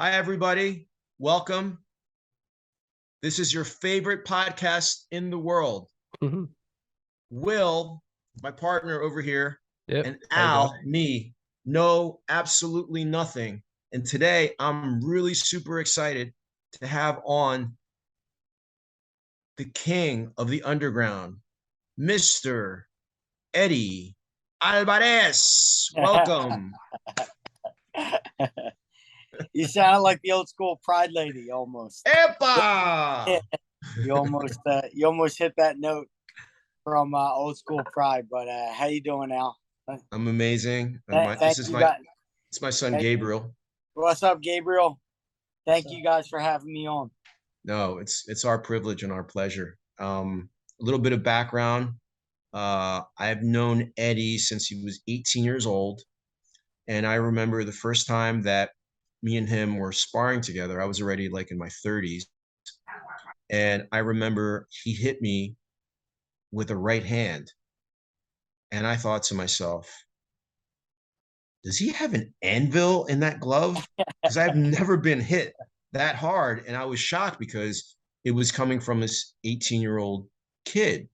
Hi, everybody. Welcome. This is your favorite podcast in the world. Will, my partner over here, and Al, me, know absolutely nothing. And today I'm really super excited to have on the king of the underground, Mr. Eddie Alvarez. Welcome. You sound like the old school Pride lady almost. Epa! You almost hit that note from old school Pride. But how you doing, Al? I'm amazing. It's my son Gabriel. What's up, Gabriel? Thank you guys for having me on. No, it's our privilege and our pleasure. A little bit of background. I've known Eddie since he was 18 years old. And I remember the first time that me and him were sparring together. I was already like in my 30s. And I remember he hit me with a right hand. And I thought to myself, does he have an anvil in that glove? Because I've never been hit that hard. And I was shocked because it was coming from this 18-year-old kid.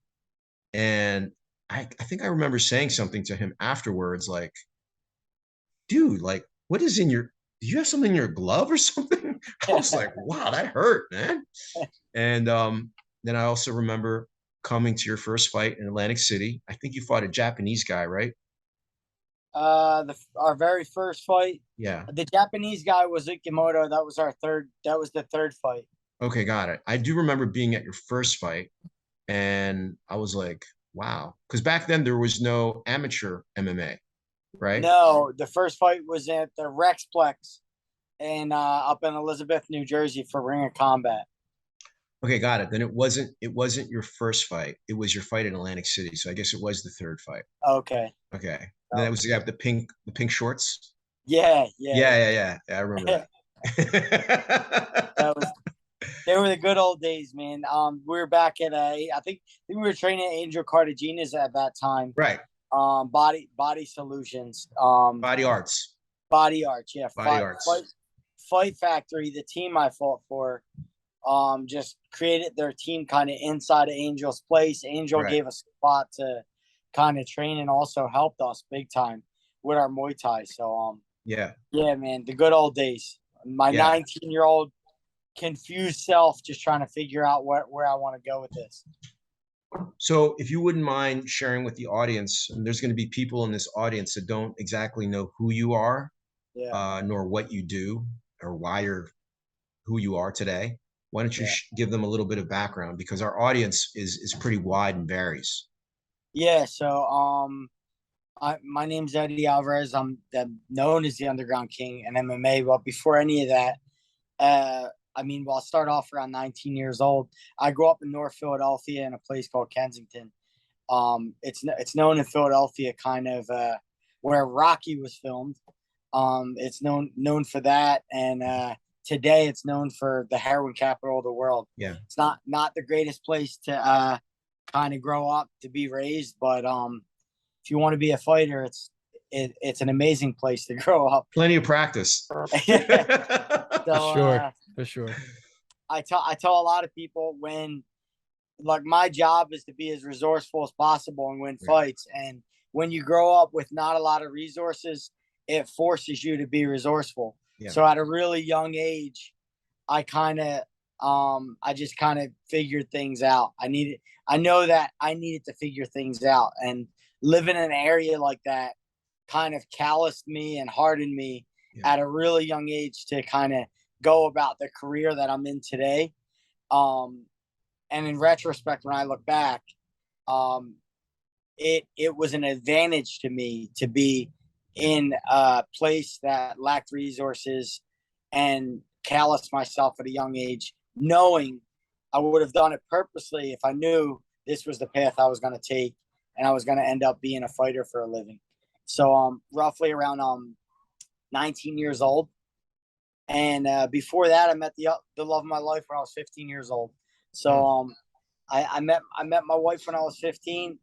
And I think I remember saying something to him afterwards, like, dude, like, what is in your, do you have something in your glove or something? I was like, wow, that hurt, man. And then I also remember coming to your first fight in Atlantic City. I think you fought a Japanese guy, right? Our very first fight. Yeah. The Japanese guy was Ikimoto. That was the third fight. Okay, got it. I do remember being at your first fight, and I was like, wow. Because back then there was no amateur MMA, right? No, the first fight was at the Rexplex and up in Elizabeth, New Jersey for Ring of Combat. Okay, got it. Then it wasn't your first fight. It was your fight in Atlantic City. So I guess it was the third fight. Okay. Okay. And then it was the pink shorts. Yeah. Yeah. I remember that. They were the good old days, man. We were back at I think we were training at Angel Cartagena's at that time. Right. Body Solutions. Body Arts. Yeah. Body Arts. Fight Factory, the team I fought for, just created their team kind of inside of Angel's place. Angel gave us a spot to kind of train and also helped us big time with our Muay Thai. So yeah, man, the good old days. My 19-year-old confused self just trying to figure out where I want to go with this. So if you wouldn't mind sharing with the audience, and there's going to be people in this audience that don't exactly know who you are, nor what you do or why you're who you are today. Why don't you give them a little bit of background, because our audience is pretty wide and varies. Yeah. So my name's Eddie Alvarez. I'm known as the Underground King in MMA. But before any of that, I'll start off around 19 years old. I grew up in North Philadelphia in a place called Kensington. It's known in Philadelphia kind of where Rocky was filmed. It's known for that, and today it's known for the heroin capital of the world. Yeah, it's not the greatest place to kind of grow up to be raised, but if you want to be a fighter, it's an amazing place to grow up. Plenty of practice. For sure. I tell a lot of people when, like, my job is to be as resourceful as possible and win fights. And when you grow up with not a lot of resources, it forces you to be resourceful. Yeah. So at a really young age, I just kind of figured things out. I know that I needed to figure things out, and living in an area like that kind of calloused me and hardened me at a really young age to kind of go about the career that I'm in today. And in retrospect, when I look back, it was an advantage to me to be in a place that lacked resources and callous myself at a young age, knowing I would have done it purposely if I knew this was the path I was going to take and I was going to end up being a fighter for a living. So roughly around 19 years old. And before that, I met the love of my life when I was 15 years old. So I met my wife when I was 15.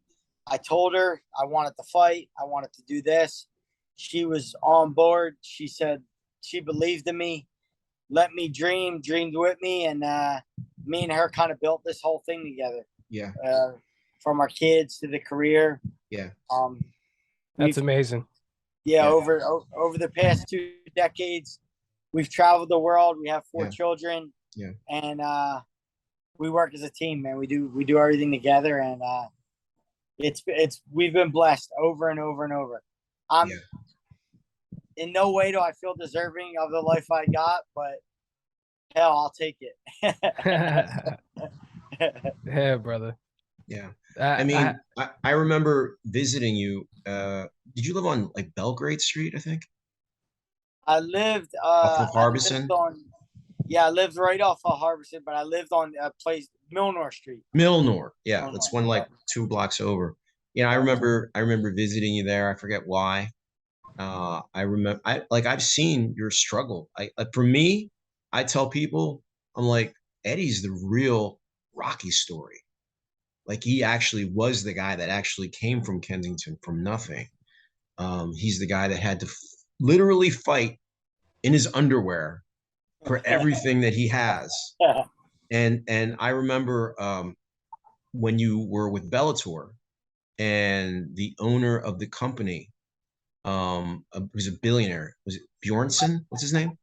I told her I wanted to fight. I wanted to do this. She was on board. She said she believed in me. let me dreamed with me, and me and her kind of built this whole thing together. Yeah. From our kids to the career. Yeah. That's amazing. Yeah, Yeah. over the past 2 decades, we've traveled the world. We have 4 children. Yeah. And we work as a team, man. We do everything together, and we've been blessed over and over and over. In no way do I feel deserving of the life I got, but hell, I'll take it. Yeah, brother. Yeah. I mean, I remember visiting you. Did you live on like Belgrade Street, I think? I lived Off of Harbison? I lived right off of Harbison, but I lived on a place, Milnor Street. Milnor. Yeah, Milnor. it's one like 2 blocks over. Yeah, I remember visiting you there. I forget why. I remember I've seen your struggle. For me, I tell people, I'm like, Eddie's the real Rocky story. Like he actually was the guy that actually came from Kensington from nothing. He's the guy that had to literally fight in his underwear for everything that he has. And I remember when you were with Bellator and the owner of the company was a billionaire. Was it Bjornsson? What's his name?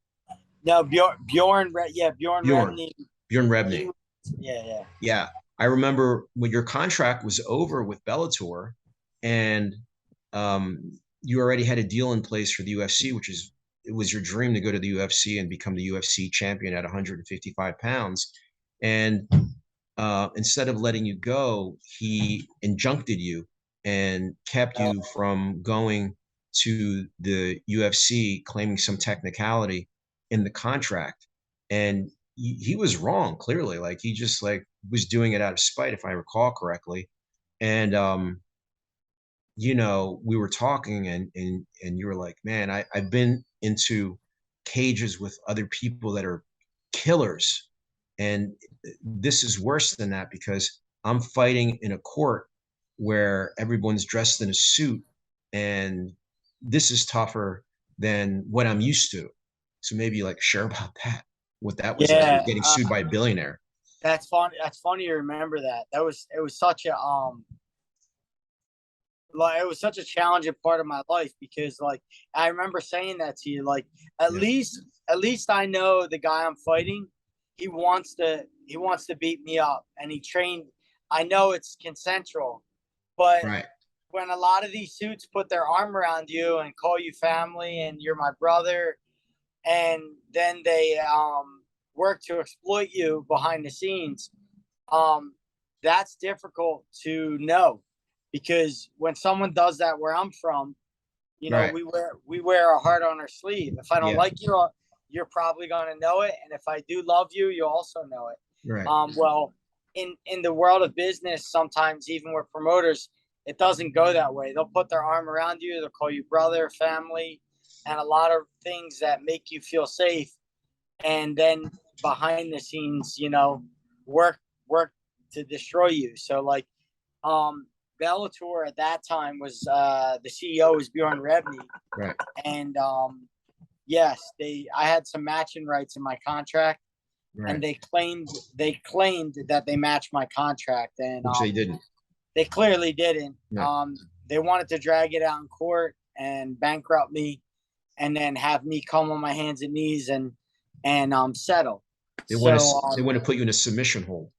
No, Bjorn. Bjorn Rebney. Bjorn Rebney. Yeah. Yeah. I remember when your contract was over with Bellator and you already had a deal in place for the UFC, it was your dream to go to the UFC and become the UFC champion at 155 pounds. And instead of letting you go, he injuncted you and kept you from going to the UFC, claiming some technicality in the contract. And he was wrong, clearly. Like he just like was doing it out of spite, if I recall correctly. And we were talking and you were like, man, I've been into cages with other people that are killers. And this is worse than that because I'm fighting in a court where everyone's dressed in a suit, and this is tougher than what I'm used to. So maybe like share about that, what that was like, getting sued by a billionaire. That's fun. That's funny to remember that. It was such a it was such a challenging part of my life because like I remember saying that to you, like at least I know the guy I'm fighting, he wants to beat me up, and he trained. I know it's consensual, but when a lot of these suits put their arm around you and call you family and you're my brother, and then they work to exploit you behind the scenes, that's difficult to know. Because when someone does that where I'm from, we wear our heart on our sleeve. If I don't like you, you're probably going to know it. And if I do love you, you also know it. Right. Well, in the world of business, sometimes even with promoters, it doesn't go that way. They'll put their arm around you. They'll call you brother, family, and a lot of things that make you feel safe. And then behind the scenes, work to destroy you. So like, Bellator at that time was the CEO was Bjorn Rebney, right? And yes, I had some matching rights in my contract, and they claimed that they matched my contract, and which they didn't. They clearly didn't. No. They wanted to drag it out in court and bankrupt me, and then have me come on my hands and knees and settle. They want to put you in a submission hold.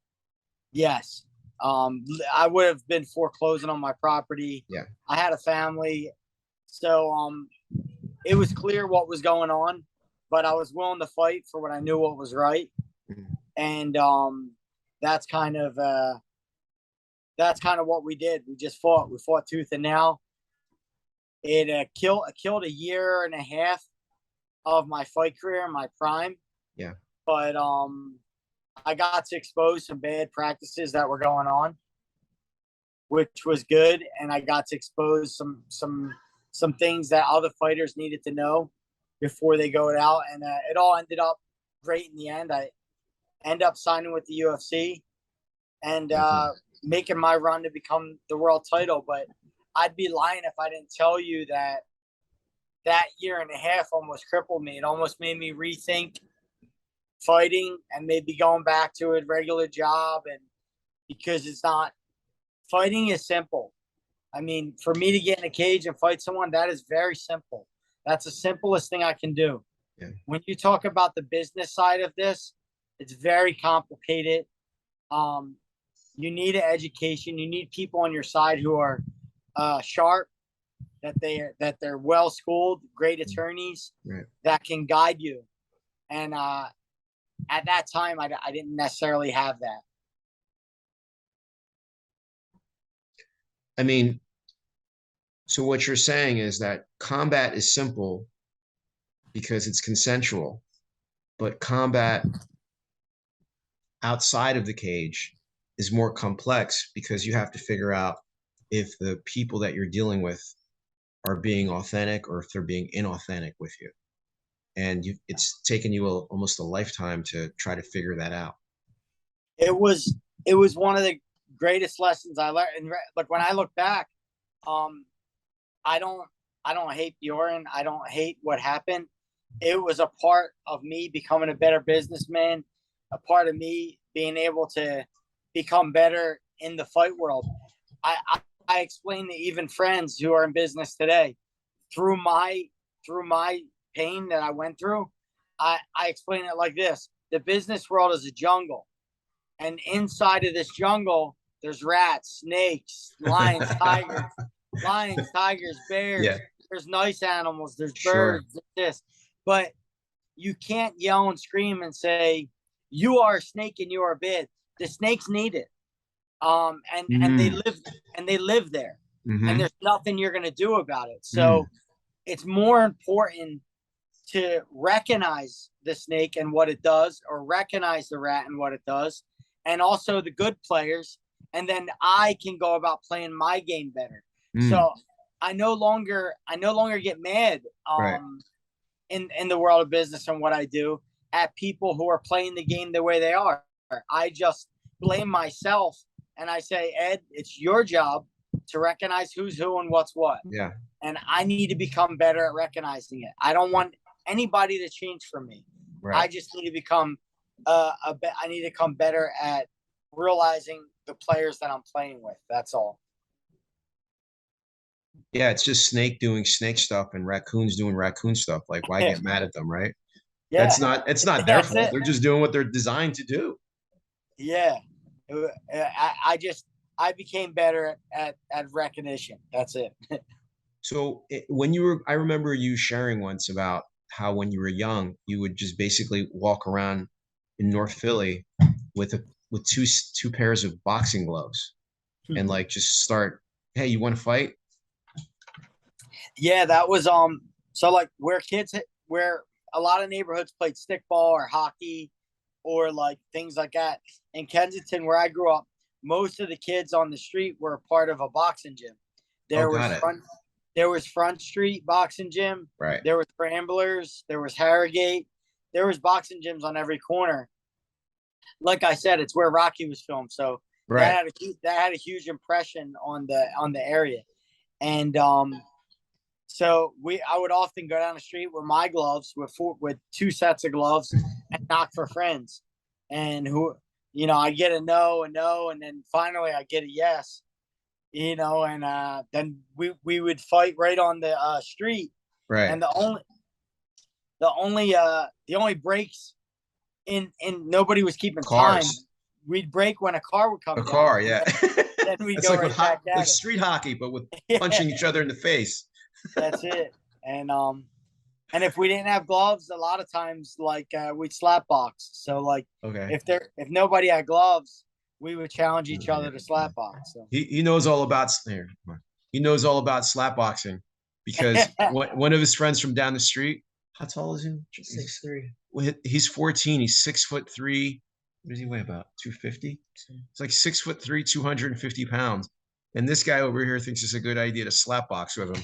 Yes. I would have been foreclosing on my property. Yeah. I had a family. So it was clear what was going on, but I was willing to fight for what I knew what was right. Mm-hmm. And that's kind of what we did. We just fought. We fought tooth and nail. It killed a year and a half of my fight career in my prime. Yeah. But I got to expose some bad practices that were going on, which was good, and I got to expose some things that other fighters needed to know before they go out, and it all ended up great in the end. I end up signing with the UFC and making my run to become the world title. But I'd be lying if I didn't tell you that year and a half almost crippled me. It almost made me rethink fighting and maybe going back to a regular job, and because it's not, fighting is simple. I mean, for me to get in a cage and fight someone, that is very simple. That's the simplest thing I can do. Yeah. When you talk about the business side of this, it's very complicated. You need an education. You need people on your side who are sharp, that they're well schooled, great attorneys, right, that can guide you. And at that time, I didn't necessarily have that. I mean, so what you're saying is that combat is simple because it's consensual, but combat outside of the cage is more complex because you have to figure out if the people that you're dealing with are being authentic or if they're being inauthentic with you. And it's taken you almost a lifetime to try to figure that out. It was one of the greatest lessons I learned. And like when I look back, I don't hate Bjorn. I don't hate what happened. It was a part of me becoming a better businessman, a part of me being able to become better in the fight world. I explain to even friends who are in business today, through my pain that I went through, I explain it like this: the business world is a jungle, and inside of this jungle, there's rats, snakes, lions, tigers, bears. Yeah. There's nice animals, there's Sure. birds, this. But you can't yell and scream and say, you are a snake and you are bad. The snakes need it. And they live there. And there's nothing you're gonna do about it. So it's more important to recognize the snake and what it does, or recognize the rat and what it does, and also the good players. And then I can go about playing my game better. So I no longer get mad Right. in the world of business and what I do at people who are playing the game the way they are. I just blame myself and I say, Ed, it's your job to recognize who's who and what's what. Yeah. And I need to become better at recognizing it. I don't want anybody to change for me. Right. I just need to become I need to become better at realizing the players that I'm playing with. That's all. Yeah, it's just snake doing snake stuff and raccoons doing raccoon stuff. Like, why get mad at them, right? Yeah. It's not their That's fault. it. They're just doing what they're designed to do. Yeah. I became better at recognition. That's it. So I remember you sharing once about how when you were young, you would just basically walk around in North Philly with two pairs of boxing gloves and like just start, hey, you want to fight? Yeah, that was so like where a lot of neighborhoods played stickball or hockey or like things like that. In Kensington, where I grew up, most of the kids on the street were a part of a boxing gym. There was Front Street Boxing Gym. Right. There was Ramblers. There was Harrogate. There was boxing gyms on every corner. Like I said, it's where Rocky was filmed, so that had a huge impression on the area. And so I would often go down the street with my gloves, with two sets of gloves, and knock for friends. And I get a no, and then finally I get a yes. And then we would fight right on the street. Right. And the only breaks in nobody was keeping Cars. time. We'd break when a car would come. A car, yeah. Then we'd it's go like right back at like it. street hockey, but with punching each other in the face. That's it. And if we didn't have gloves, a lot of times we'd slap box. So okay, if nobody had gloves, we would challenge each other to slap box. So. He knows all about He knows all about slap boxing because one of his friends from down the street. How tall is he? 6'3". He's 14. He's 6'3". What does he weigh? About 250. It's like 6'3", 250 pounds. And this guy over here thinks it's a good idea to slap box with him.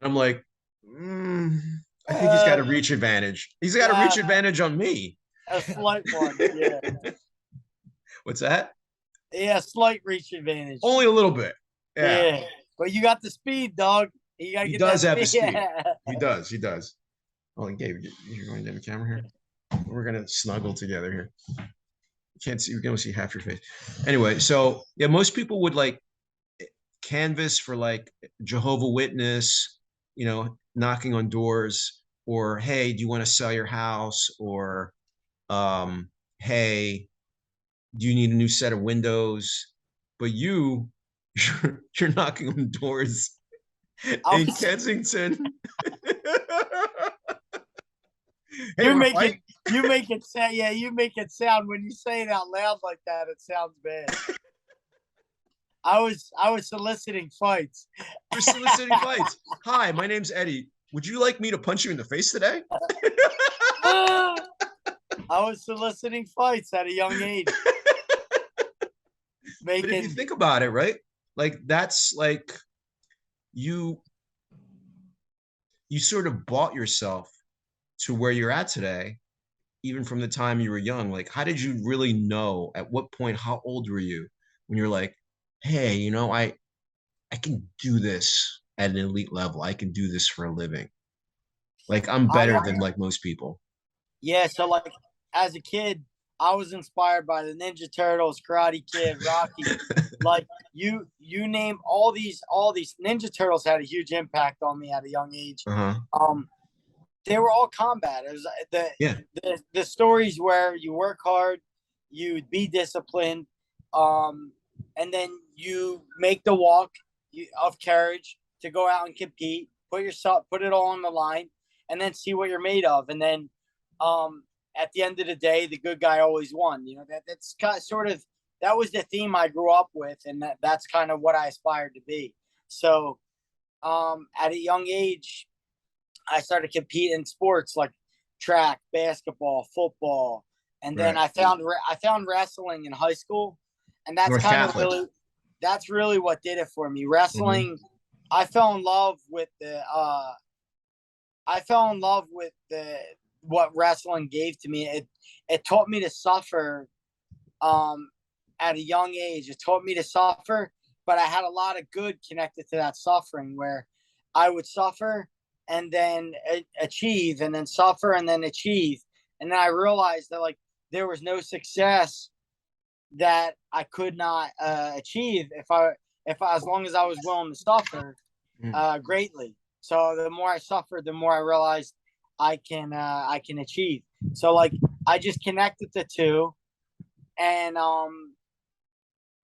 I'm like, I think he's got a reach advantage. He's got a reach advantage on me. A slight one, yeah. What's that? Yeah, slight reach advantage. Only a little bit. Yeah. But you got the speed, dog. You gotta He get does that have the speed. speed. He does. He does. Oh, and Gabe, you're going down the camera here. We're gonna snuggle together here. You can't see. You're gonna see half your face. Anyway, so yeah, most people would like canvas for like Jehovah Witness, knocking on doors, or hey, do you want to sell your house, or hey, do you need a new set of windows? But you're knocking on doors in Kensington. Hey, you wanna make fight? it sound, yeah, you make it sound, when you say it out loud like that, it sounds bad. I was soliciting fights. You're soliciting fights. Hi, my name's Eddie. Would you like me to punch you in the face today? I was soliciting fights at a young age. But if you think about it, right? Like that's like you sort of bought yourself to where you're at today, even from the time you were young. Like, how did you really know? At what point? How old were you when you're like, hey, I can do this at an elite level. I can do this for a living. Like I'm better than like most people. Yeah, so like as a kid, I was inspired by the Ninja Turtles, Karate Kid, Rocky. Like you name all these Ninja Turtles had a huge impact on me at a young age. They were all combat. It was the stories where you work hard, you be disciplined, and then you make the walk of courage to go out and compete, put it all on the line, and then see what you're made of. And then at the end of the day, the good guy always won. That's kind of sort of, that was the theme I grew up with, and that's kind of what I aspired to be. So at a young age, I started competing in sports like track, basketball, football, and then I found wrestling in high school, and that's that's really what did it for me. Wrestling, I fell in love with what wrestling gave to me. It taught me to suffer at a young age. It taught me to suffer, but I had a lot of good connected to that suffering, where I would suffer and then achieve, and then suffer and then achieve. And then I realized that like there was no success that I could not achieve if I as long as I was willing to suffer greatly. So the more I suffered, the more I realized I can achieve. So like I just connected the two, and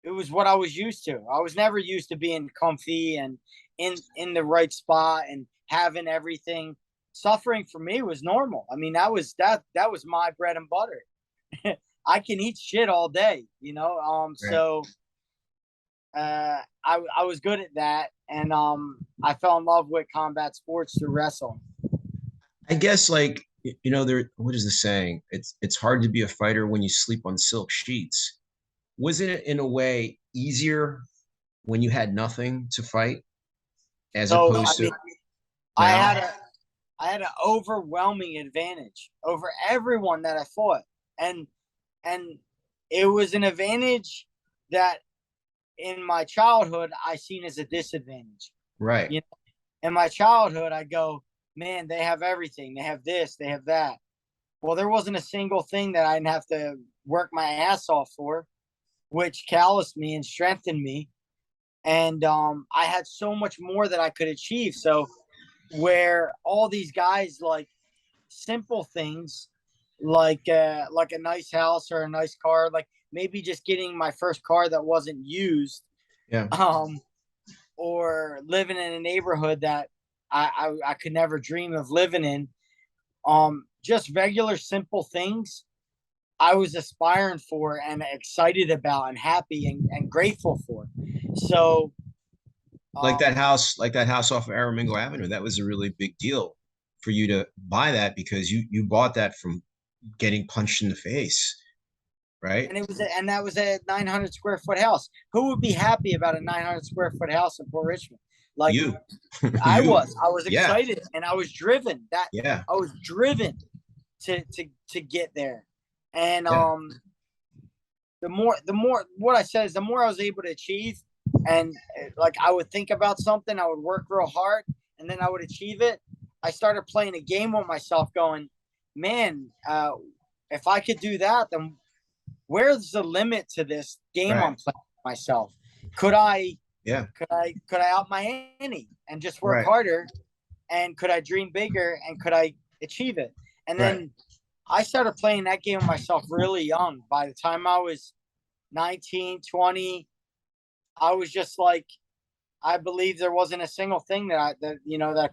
it was what I was used to. I was never used to being comfy and in the right spot and having everything. Suffering for me was normal. I mean, that was my bread and butter. I can eat shit all day, So I was good at that, and I fell in love with combat sports through wrestling. I guess like what is the saying? It's hard to be a fighter when you sleep on silk sheets. Wasn't it in a way easier when you had nothing to fight, as opposed to I had an overwhelming advantage over everyone that I fought, and it was an advantage that in my childhood I seen as a disadvantage. Right. In my childhood, I go, man, they have everything. They have this, they have that. Well, there wasn't a single thing that I didn't have to work my ass off for, which calloused me and strengthened me. And I had so much more that I could achieve. So where all these guys like simple things like a nice house or a nice car, like maybe just getting my first car that wasn't used, or living in a neighborhood that I could never dream of living in, just regular simple things I was aspiring for and excited about and happy and grateful for. So like that house off of Aramingo Avenue, that was a really big deal for you to buy that, because you bought that from getting punched in the face, right? And that was a 900 square foot house. Who would be happy about a 900 square foot house in Port Richmond? Like you. I was excited, and I was driven. I was driven to get there. And the more what I said is, the more I was able to achieve, and like I would think about something, I would work real hard, and then I would achieve it, I started playing a game with myself going, man, if I could do that, then where's the limit to this game I'm playing with myself? Could I out my ante and just work harder? And could I dream bigger? And could I achieve it? And then I started playing that game with myself really young. By the time I was 19, 20, I was just like, I believe there wasn't a single thing that I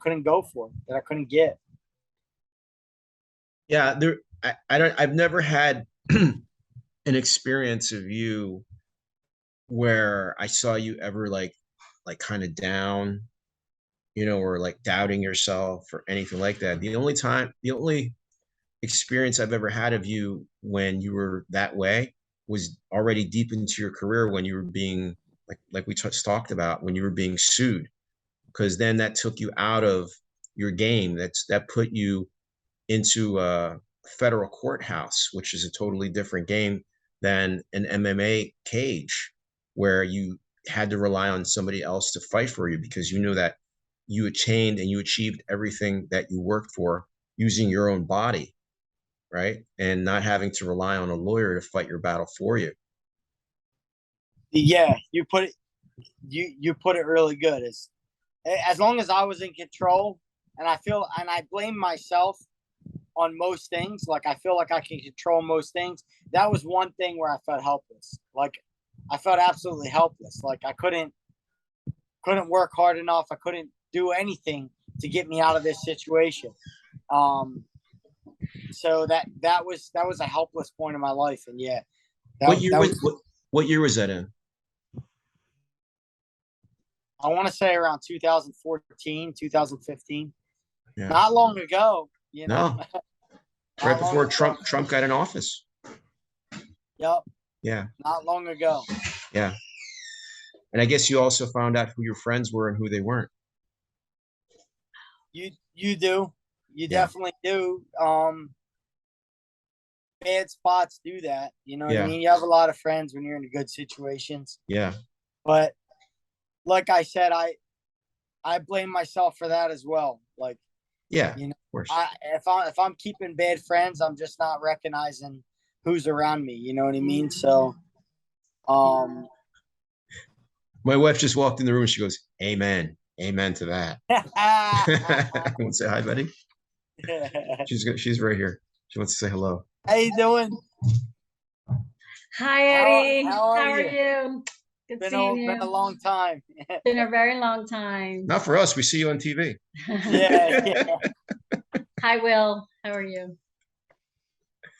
couldn't go for, that I couldn't get. Yeah, I've never had an experience of you where I saw you ever like kind of down, or like doubting yourself or anything like that. The only experience I've ever had of you when you were that way was already deep into your career, when you were being like we just talked about, when you were being sued, because then that took you out of your game. That put you into a federal courthouse, which is a totally different game than an MMA cage, where you had to rely on somebody else to fight for you, because you knew that you attained and you achieved everything that you worked for using your own body, right? And not having to rely on a lawyer to fight your battle for you. Yeah, you put it really good. As long as I was in control, and I blame myself on most things. Like, I feel like I can control most things. That was one thing where I felt helpless. Like, I felt absolutely helpless. Like, I couldn't work hard enough. I couldn't do anything to get me out of this situation. So that was a helpless point in my life. And yeah. What year was that in? I want to say around 2014, 2015. Yeah. Not long ago, No. Right before Trump got in office. Yep. Yeah. Not long ago. Yeah. And I guess you also found out who your friends were and who they weren't. You do. You definitely do. Bad spots do that. You know what I mean? You have a lot of friends when you're in good situations. Yeah. But like I said, I blame myself for that as well. Like, yeah, of course. If I'm keeping bad friends, I'm just not recognizing who's around me. You know what I mean? So, my wife just walked in the room and she goes, "Amen, amen to that." Want to say hi, buddy? She's right here. She wants to say hello. How you doing? Hi, Eddie. How are you? Good seeing you. Been a long time. Been a very long time. Not for us. We see you on TV. Yeah. Hi, Will. How are you?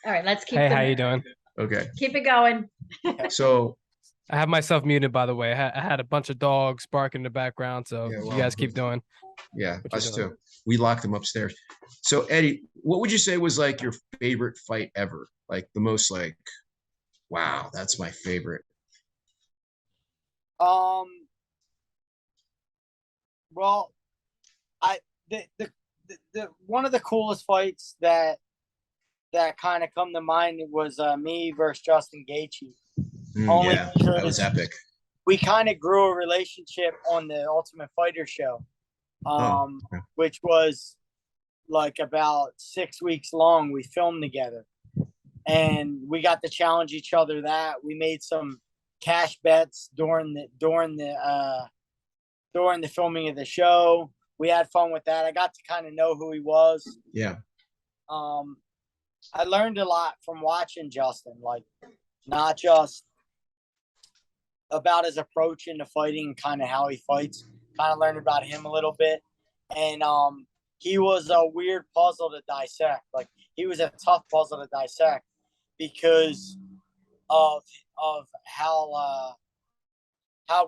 All right, let's keep. Hey, how you doing? Okay. Keep it going. So I have myself muted, by the way. I had a bunch of dogs barking in the background, so you guys keep doing. Yeah, us too. We locked them upstairs. So Eddie, what would you say was like your favorite fight ever? Like the most like, wow, that's my favorite. Well, the one of the coolest fights that kind of come to mind was me versus Justin Gaethje. Yeah, that was epic. We kind of grew a relationship on the Ultimate Fighter show, which was like about 6 weeks long. We filmed together, and we got to challenge each other. That we made some cash bets during the filming of the show. We had fun with that. I got to kind of know who he was. Yeah. I learned a lot from watching Justin, like not just about his approach into fighting, kind of how he fights. Kind of learned about him a little bit. And he was a weird puzzle to dissect. Like, he was a tough puzzle to dissect because of how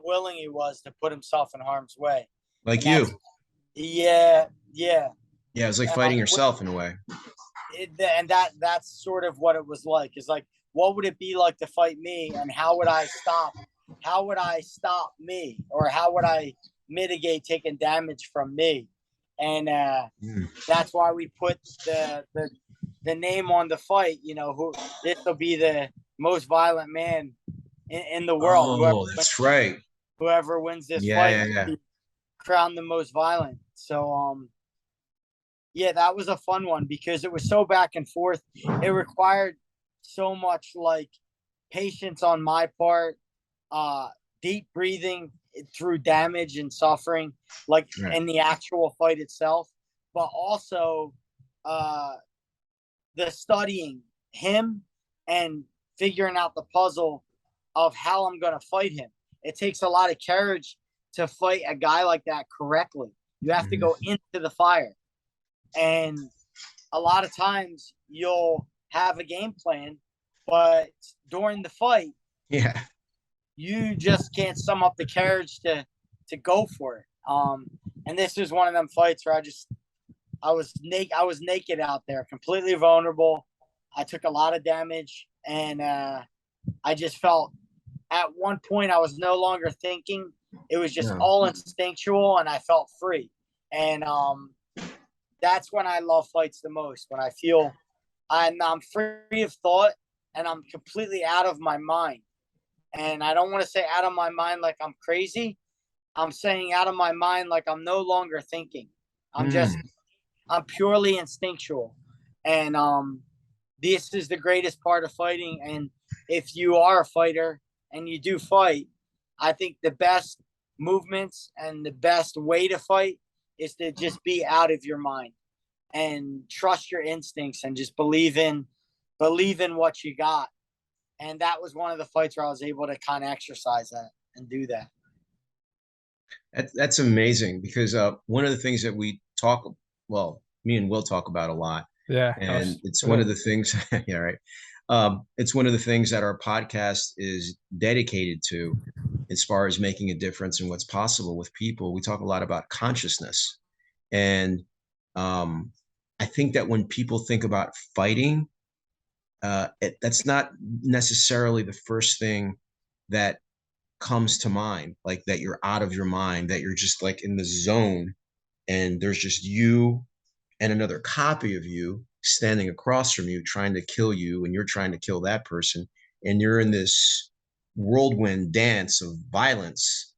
willing he was to put himself in harm's way. Like you. Yeah. Yeah, it was like fighting yourself in a way. That's sort of what it was like. It's like, what would it be like to fight me, and how would I stop me, or how would I mitigate taking damage from me? And that's why we put the name on the fight. Who this will be the most violent man in the world. Oh, that's right. Whoever wins this fight will be crowned the most violent. So yeah, that was a fun one because it was so back and forth. It required so much like patience on my part, deep breathing through damage and suffering, like in the actual fight itself, but also the studying him and figuring out the puzzle of how I'm going to fight him. It takes a lot of courage to fight a guy like that correctly. You have to go into the fire. And a lot of times you'll have a game plan, but during the fight, you just can't sum up the courage to go for it. And this is one of them fights where I was naked out there, completely vulnerable. I took a lot of damage, and I just felt at one point I was no longer thinking. It was just all instinctual, and I felt free. And that's when I love fights the most, when I feel I'm free of thought and I'm completely out of my mind. And I don't want to say out of my mind like I'm crazy. I'm saying out of my mind like I'm no longer thinking. I'm purely instinctual. And this is the greatest part of fighting. And if you are a fighter and you do fight, I think the best movements and the best way to fight is to just be out of your mind and trust your instincts and just believe in what you got. And that was one of the fights where I was able to kind of exercise that and do that. That's amazing, because one of the things that me and Will talk about a lot. Yeah. And it's one of the things, yeah, right. It's one of the things that our podcast is dedicated to as far as making a difference in what's possible with people. We talk a lot about consciousness. And I think that when people think about fighting, that's not necessarily the first thing that comes to mind, like that you're out of your mind, that you're just like in the zone and there's just you and another copy of you standing across from you trying to kill you, and you're trying to kill that person, and you're in this whirlwind dance of violence,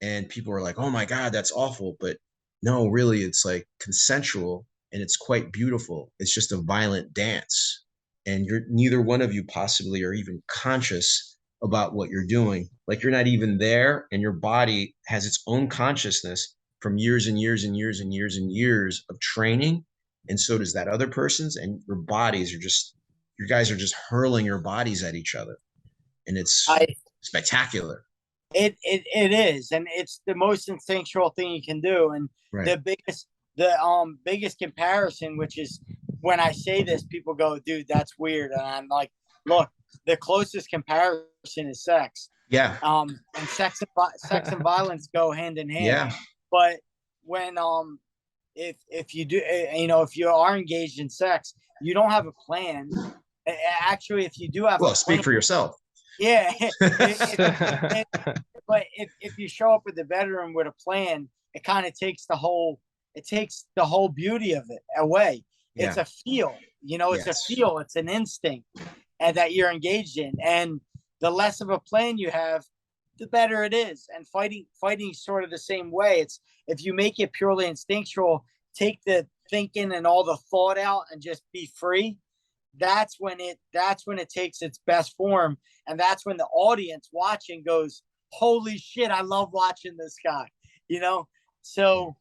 and people are like, oh my God, that's awful. But no, really, it's like consensual, and it's quite beautiful. It's just a violent dance, and neither one of you possibly are even conscious about what you're doing. Like, you're not even there, and your body has its own consciousness from years and years and years and years and years of training. And so does that other person's, and your bodies are just, you guys are just hurling your bodies at each other. And it's spectacular. It is. And it's the most instinctual thing you can do. And the biggest comparison, which is when I say this, people go, dude, that's weird. And I'm like, look, the closest comparison is sex. Yeah. And sex and violence go hand in hand. Yeah. But when if you do, if you are engaged in sex, you don't have a plan. Actually, if you do have a plan, speak for yourself. Yeah. But if you show up at the bedroom with a plan, it kind of takes the whole beauty of it away. Yeah. It's a feel, it's a feel, it's an instinct, and that you're engaged in. And the less of a plan you have, the better it is. And fighting is sort of the same way. It's, if you make it purely instinctual, take the thinking and all the thought out and just be free, that's when it takes its best form. And that's when the audience watching goes, holy shit, I love watching this guy. So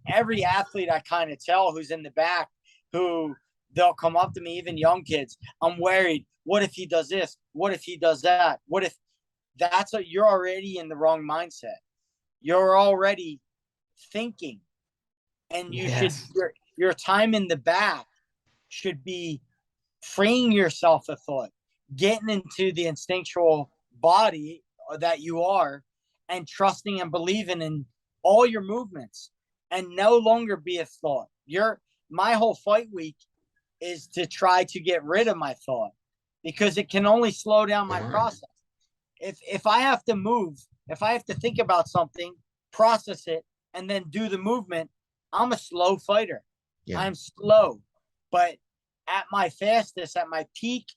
every athlete I kind of tell who's in the back, who they'll come up to me, even young kids, I'm worried. What if he does this? What if he does that? What if you're already in the wrong mindset. You're already thinking, and your time in the back should be freeing yourself of thought, getting into the instinctual body that you are, and trusting and believing in all your movements, and no longer be a thought. My whole fight week is to try to get rid of my thought, because it can only slow down my process. If I have to move, if I have to think about something, process it, and then do the movement, I'm a slow fighter. Yeah. I'm slow. But at my fastest, at my peak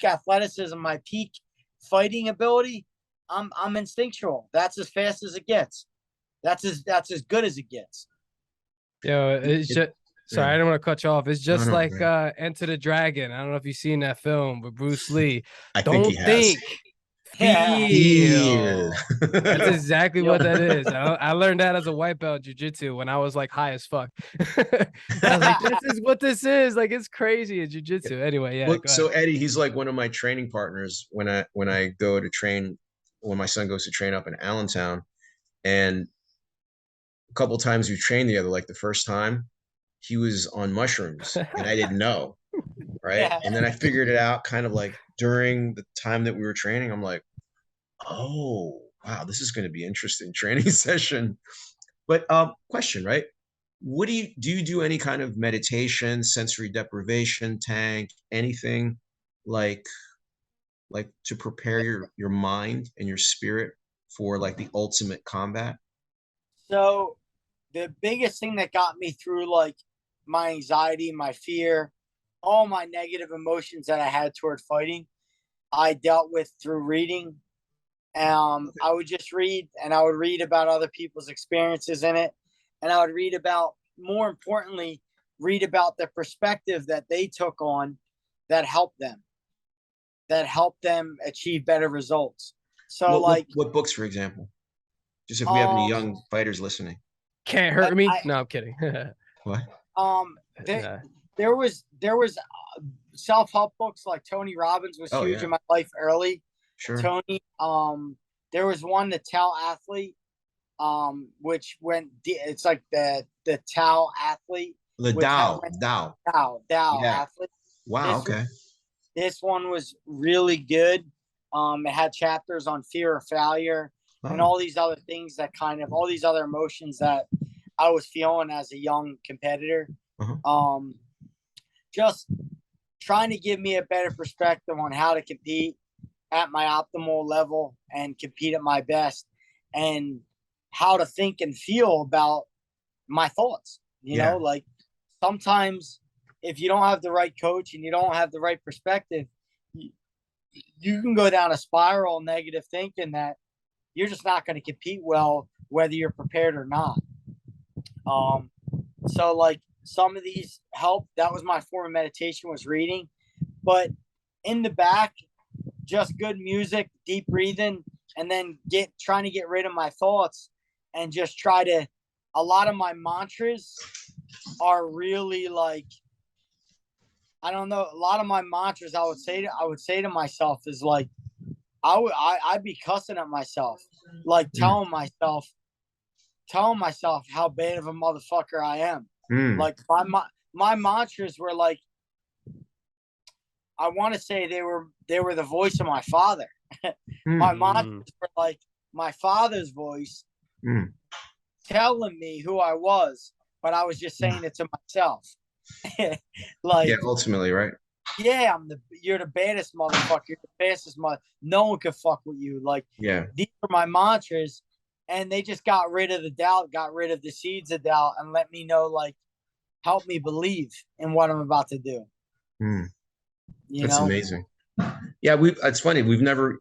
athleticism, my peak fighting ability, I'm instinctual. That's as fast as it gets. that's as good as it gets. Yo, it's just sorry, I didn't want to cut you off. It's just No, like Enter the Dragon. I don't know if you've seen that film with Bruce Lee. I think he Don't has. think, feel. That's exactly Yo. what that is. I learned that as a white belt jiu-jitsu when I was like high as fuck. I was like, this is what this is. Like, it's crazy in jiu-jitsu. Anyway, yeah. Well, Go so ahead. Eddie, he's like one of my training partners when I go to train, when my son goes to train up in Allentown. And a couple times we trained together, like the first time he was on mushrooms and I didn't know. Right. Yeah. And then I figured it out kind of like during the time that we were training. I'm like, oh, wow, this is going to be interesting training session. But question, right? What do you do any kind of meditation, sensory deprivation, tank, anything like to prepare your mind and your spirit for like the ultimate combat? So the biggest thing that got me through like my anxiety, my fear, all my negative emotions that I had toward fighting, I dealt with through reading. I would just read, and I would read about other people's experiences in it, and I would read about, more importantly, read about the perspective that they took on that helped them achieve better results. So what books, for example? Just if we have any young fighters listening. Can't hurt me. No, I'm kidding. What? There was self-help books like Tony Robbins was huge in my life early. Sure. Tony, there was one, the Tao Athlete, which it's like the Tao Athlete. The Tao Athlete. Wow. Okay. This one was really good. It had chapters on fear of failure and all these other things that all these other emotions that I was feeling as a young competitor. Just trying to give me a better perspective on how to compete at my optimal level and compete at my best, and how to think and feel about my thoughts. You know, like sometimes if you don't have the right coach and you don't have the right perspective, you can go down a spiral of negative thinking that you're just not going to compete well, whether you're prepared or not. So like some of these help. That was my form of meditation, was reading. But in the back, just good music, deep breathing, and then trying to get rid of my thoughts and just try to, a lot of my mantras are really like, I don't know, a lot of my mantras I would say to myself is like, I'd be cussing at myself, like telling myself how bad of a motherfucker I am. Like my mantras were like, I want to say they were the voice of my father. My mantras were like my father's voice telling me who I was, but I was just saying it to myself. Like, yeah, ultimately, right? Yeah, you're the baddest motherfucker. You're the fastest mother. No one could fuck with you. Like, these are my mantras, and they just got rid of the doubt, got rid of the seeds of doubt, and let me know, like, help me believe in what I'm about to do. That's amazing. Yeah, it's funny. We've never,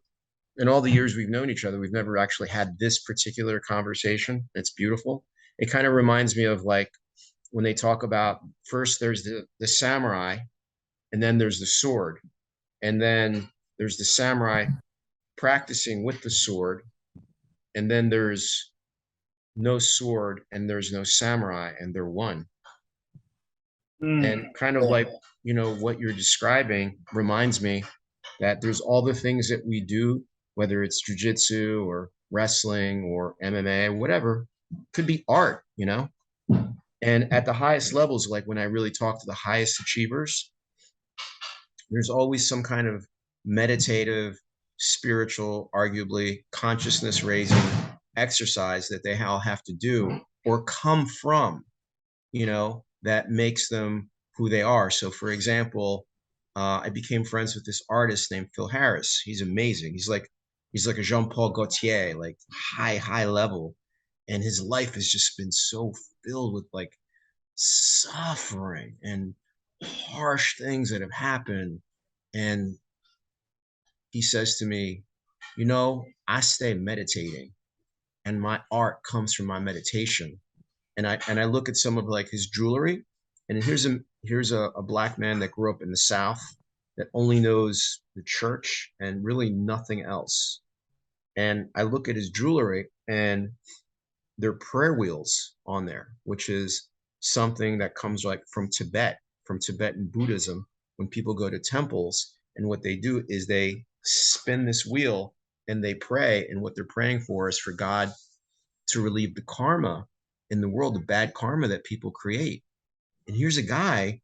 in all the years we've known each other, we've never actually had this particular conversation. It's beautiful. It kind of reminds me of like when they talk about, first there's the samurai, and then there's the sword, and then there's the samurai practicing with the sword, and then there's no sword and there's no samurai, and they're one. And kind of like, what you're describing reminds me that there's all the things that we do, whether it's jujitsu or wrestling or MMA, whatever, could be art, And at the highest levels, like when I really talk to the highest achievers, there's always some kind of meditative, spiritual, arguably consciousness raising exercise that they all have to do or come from, that makes them who they are. So for example, I became friends with this artist named Phil Harris. He's amazing. He's like a Jean-Paul Gaultier, like high level. And his life has just been so filled with like suffering and harsh things that have happened. And he says to me, I stay meditating and my art comes from my meditation. And I look at some of like his jewelry, and here's a black man that grew up in the South that only knows the church and really nothing else. And I look at his jewelry, and there are prayer wheels on there, which is something that comes like from Tibetan Buddhism. When people go to temples, and what they do is they spin this wheel and they pray, and what they're praying for is for God to relieve the karma in the world, the bad karma that people create. And here's a guy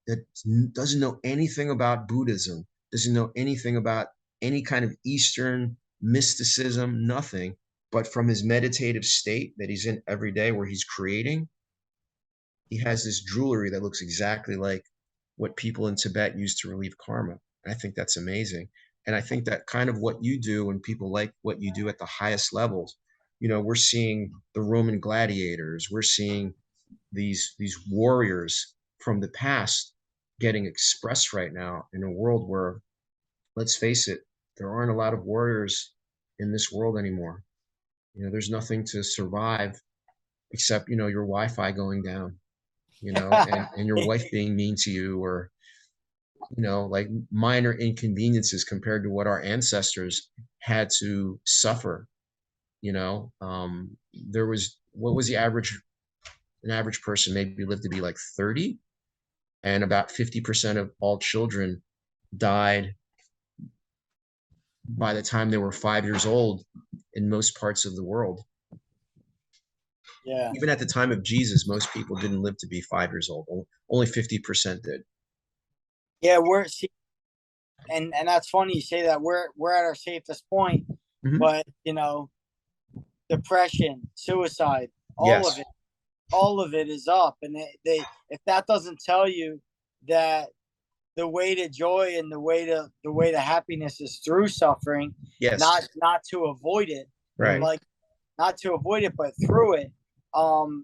that doesn't know anything about Buddhism, doesn't know anything about any kind of Eastern mysticism, nothing, but from his meditative state that he's in every day where he's creating, he has this jewelry that looks exactly like what people in Tibet use to relieve karma. And I think that's amazing. And I think that kind of what you do, when people like what you do at the highest levels, you know, we're seeing the Roman gladiators, we're seeing these warriors from the past getting expressed right now in a world where, let's face it, there aren't a lot of warriors in this world anymore. You know, there's nothing to survive except, you know, your Wi-Fi going down, you know, and your wife being mean to you, or, you know, like minor inconveniences compared to what our ancestors had to suffer. You know, there was, what was the average, an average person maybe lived to be like 30, and about 50% of all children died by the time they were 5 years old in most parts of the world. Yeah. Even at the time of Jesus, most people didn't live to be 5 years old. Only 50% did. Yeah, and that's funny you say that. We're at our safest point, but you know, depression, suicide, all of it is up. And they if that doesn't tell you that the way to joy and the way to happiness is through suffering, not to avoid it, right? Like not to avoid it, but through it.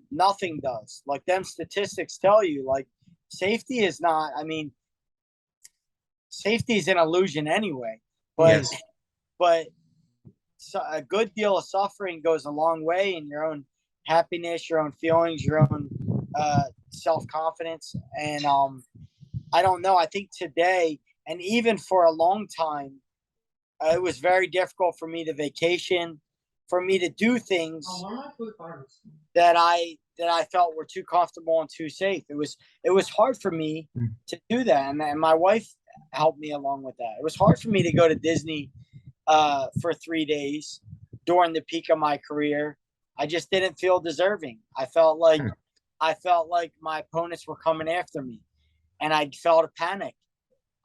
Nothing does. Like them statistics tell you, like safety is not. I mean, safety is an illusion anyway. But so a good deal of suffering goes a long way in your own happiness, your own feelings, your own self-confidence. And I don't know. I think today, and even for a long time, it was very difficult for me to vacation, for me to do things that I felt were too comfortable and too safe. It was hard for me to do that, and my wife helped me along with that. It was hard for me to go to Disney for 3 days during the peak of my career. I just didn't feel deserving. I felt like my opponents were coming after me, and I felt a panic.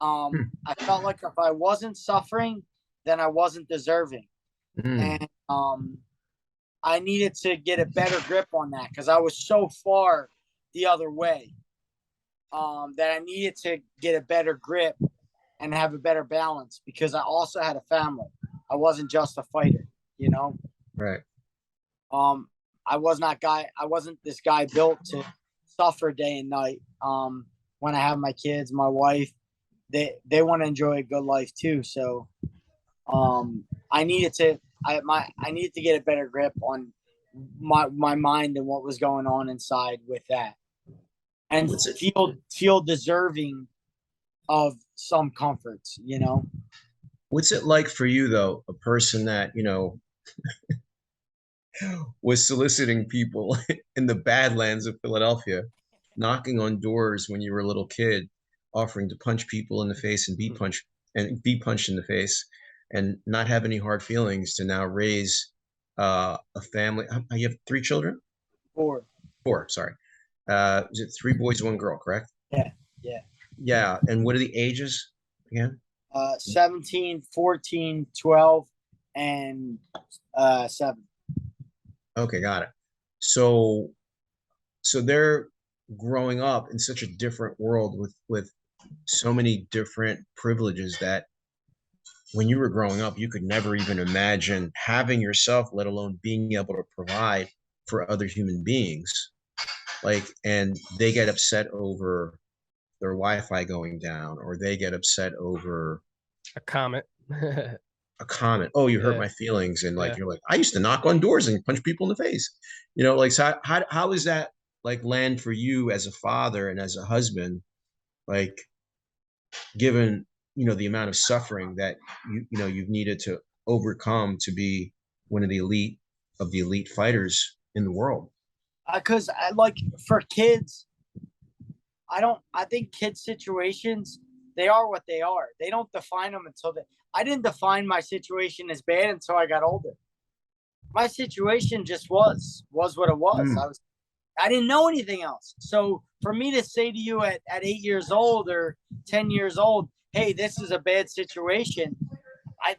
I felt like if I wasn't suffering, then I wasn't deserving. And I needed to get a better grip on that, because I was so far the other way, that I needed to get a better grip and have a better balance, because I also had a family. I wasn't just a fighter, you know? Right. I wasn't this guy built to suffer day and night. When I have my kids, my wife, they want to enjoy a good life too. So I needed to get a better grip on my mind and what was going on inside with that, and feel deserving of some comforts, you know. What's it like for you though, a person that, you know, was soliciting people in the Badlands of Philadelphia, knocking on doors when you were a little kid, offering to punch people in the face and be punched in the face, and not have any hard feelings, to now raise a family? You have 3 children? Four, sorry. Is it 3 boys, 1 girl, correct? Yeah. And what are the ages again? 17, 14, 12, and 7. Okay, got it. So they're growing up in such a different world with so many different privileges that when you were growing up, you could never even imagine having yourself, let alone being able to provide for other human beings. Like, and they get upset over their Wi-Fi going down, or they get upset over a comment. a comment. Oh, you hurt Yeah. my feelings. And like, Yeah. you're like, I used to knock on doors and punch people in the face, you know, like, so how is that like land for you as a father and as a husband, like given, you know, the amount of suffering that you know, you've needed to overcome to be one of the elite fighters in the world? Because like for kids, I think kids situations, they are what they are. They don't define them until I didn't define my situation as bad until I got older. My situation just was what it was. Mm. I didn't know anything else. So for me to say to you at 8 years old or 10 years old, hey, this is a bad situation.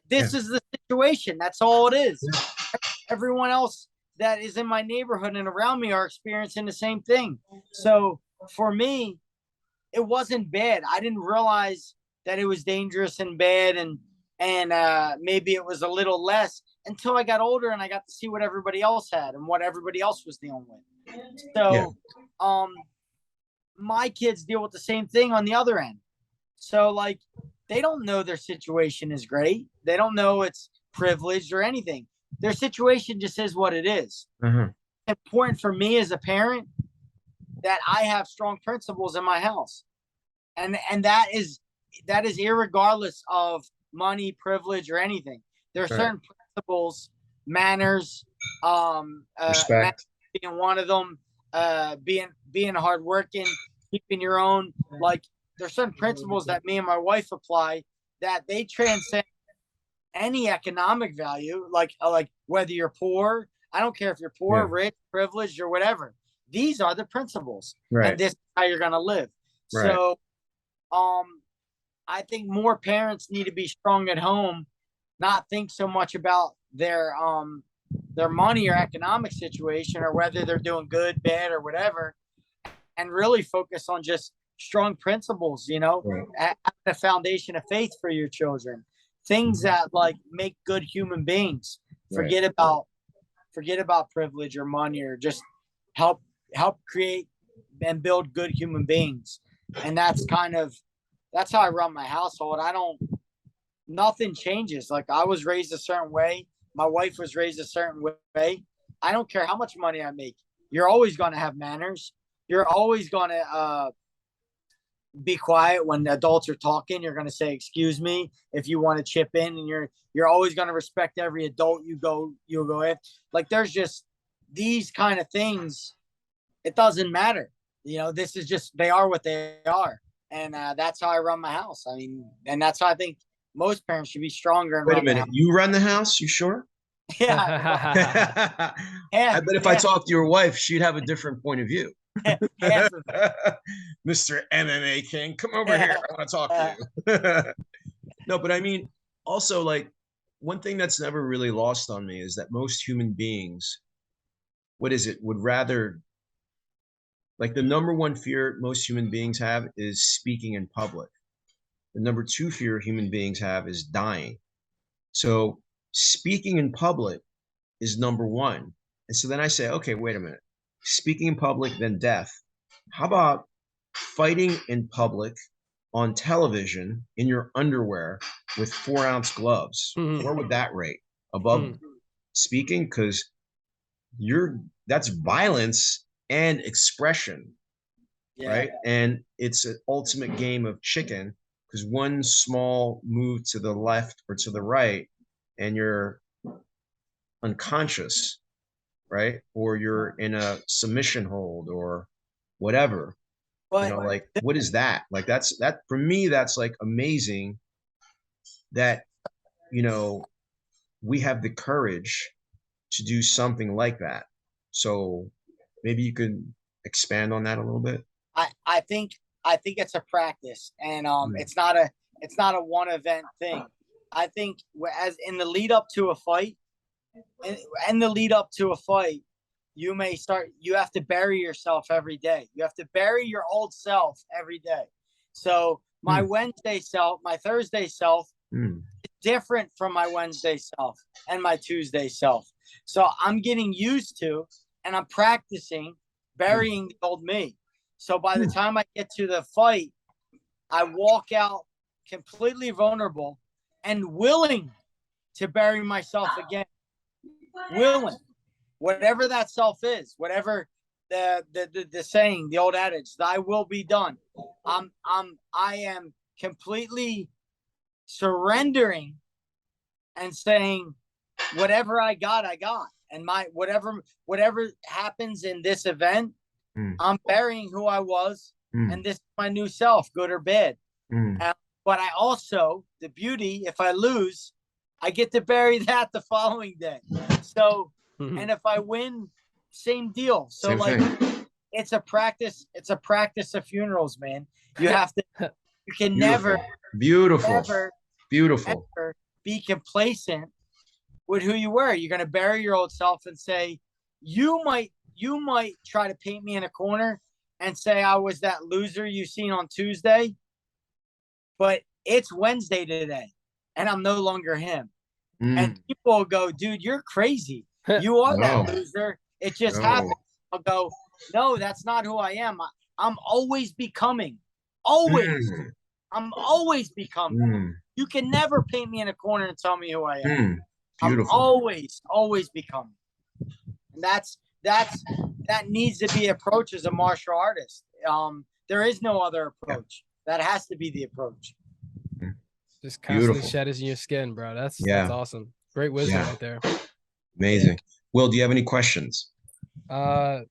This is the situation. That's all it is. Everyone else that is in my neighborhood and around me are experiencing the same thing. So for me, it wasn't bad. I didn't realize that it was dangerous and bad, and maybe it was a little less until I got older and I got to see what everybody else had and what everybody else was dealing with. So, my kids deal with the same thing on the other end. So, like, they don't know their situation is great. They don't know it's privileged or anything. Their situation just is what it is. Uh-huh. It's important for me as a parent that I have strong principles in my house, and that is irregardless of money, privilege, or anything. There are certain principles, manners, Respect being one of them, being hardworking, keeping your own. Like, there's certain principles that me and my wife apply that they transcend any economic value. Like whether you're poor, I don't care if you're poor, rich, privileged, or whatever. These are the principles, and this is how you're gonna live. So, I think more parents need to be strong at home, not think so much about their money or economic situation or whether they're doing good, bad, or whatever, and really focus on just strong principles. You know, a foundation of faith for your children, things that like make good human beings. Forget about privilege or money, or just help create and build good human beings. And that's how I run my household. Nothing changes. Like, I was raised a certain way. My wife was raised a certain way. I don't care how much money I make. You're always going to have manners. You're always going to be quiet when adults are talking. You're going to say, excuse me, if you want to chip in, and you're always going to respect every adult you go with. Like, there's just these kind of things. It doesn't matter. You know, this is just, they are what they are. And that's how I run my house. I mean, and that's how I think most parents should be stronger. And wait a minute, you run the house? You sure? Yeah. I bet if I talked to your wife, she'd have a different point of view. Mr. MMA King, come over here. I want to talk to you. No, but I mean, also, like, one thing that's never really lost on me is that most human beings, would rather, like, the number one fear most human beings have is speaking in public. The number two fear human beings have is dying. So speaking in public is number one. And so then I say, okay, wait a minute. Speaking in public, then death. How about fighting in public on television in your underwear with 4-ounce gloves? Where would that rate? Above speaking? Because that's violence and expression, right? And it's an ultimate game of chicken, because one small move to the left or to the right and you're unconscious, right? Or you're in a submission hold or whatever. But, you know, like, what is that? Like, that for me, that's like amazing that, you know, we have the courage to do something like that. So maybe you could expand on that a little bit. I think it's a practice, and it's not a one event thing. I think as in the lead up to a fight, you have to bury yourself every day. You have to bury your old self every day. So my Wednesday self, my Thursday self is different from my Wednesday self and my Tuesday self. So I'm getting used to, and I'm practicing burying the old me. So by the time I get to the fight, I walk out completely vulnerable and willing to bury myself again. Willing, whatever that self is, whatever the saying, the old adage, thy will be done. I am completely surrendering and saying, whatever I got, I got. And my whatever happens in this event, I'm burying who I was, and this is my new self, good or bad. But I also, the beauty, if I lose, I get to bury that the following day. So, and if I win, same deal. So Same like, thing. it's a practice. It's a practice of funerals, man. You have to. You can Beautiful. never be complacent with who you were. You're gonna bury your old self and say, you might try to paint me in a corner and say I was that loser you seen on Tuesday, but it's Wednesday today, and I'm no longer him. And people will go, dude, you're crazy. You are that loser. It just happened. I'll go, no, that's not who I am. I'm always becoming. Always. I'm always becoming. You can never paint me in a corner and tell me who I am. Beautiful. I'm always becoming. And that needs to be approached as a martial artist. There is no other approach. That has to be the approach. Just constantly shedding your skin, bro. That's awesome. Great wisdom right there. Amazing. Will, do you have any questions? Oh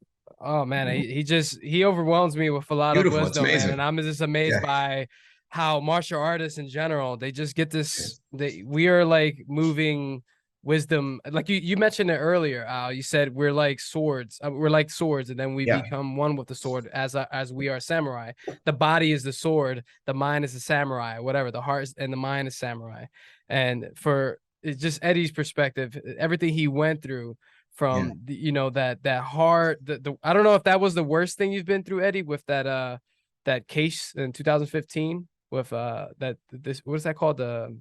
man, he overwhelms me with a lot of wisdom, man, and I'm just amazed by how martial artists in general, they just get this. We are like moving wisdom, like you mentioned it earlier. You said we're like swords. We're like swords, and then we become one with the sword as we are samurai. The body is the sword, the mind is the samurai, whatever. The heart and the mind is samurai. And for it's just Eddie's perspective, everything he went through from that hard. I don't know if that was the worst thing you've been through, Eddie, with that case in 2015. With what is that called? The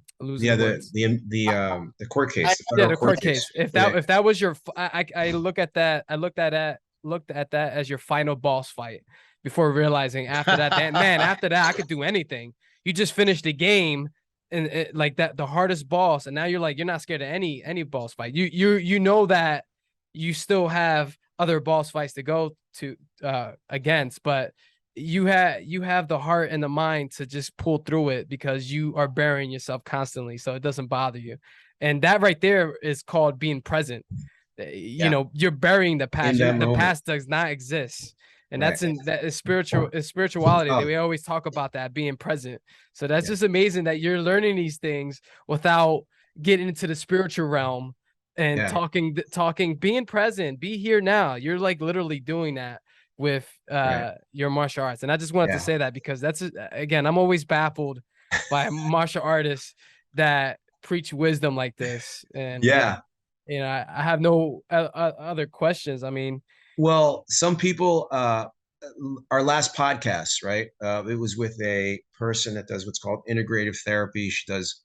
court case. The court case. If that was your, I looked at that as your final boss fight before realizing after that after that I could do anything. You just finished the game and like that, the hardest boss, and now you're not scared of any boss fight. You know that you still have other boss fights to go to against, but you have the heart and the mind to just pull through it because you are burying yourself constantly, so it doesn't bother you. And that right there is called being present. You know, you're burying the past. The past does not exist. And that's spirituality. We always talk about that, being present. So that's just amazing that you're learning these things without getting into the spiritual realm and talking, being present, be here now. You're like literally doing that with your martial arts. And I just wanted to say that because that's, again, I'm always baffled by martial artists that preach wisdom like this. And you know, I have no other questions. I mean, well, some people, our last podcast, right? It was with a person that does what's called integrative therapy. She does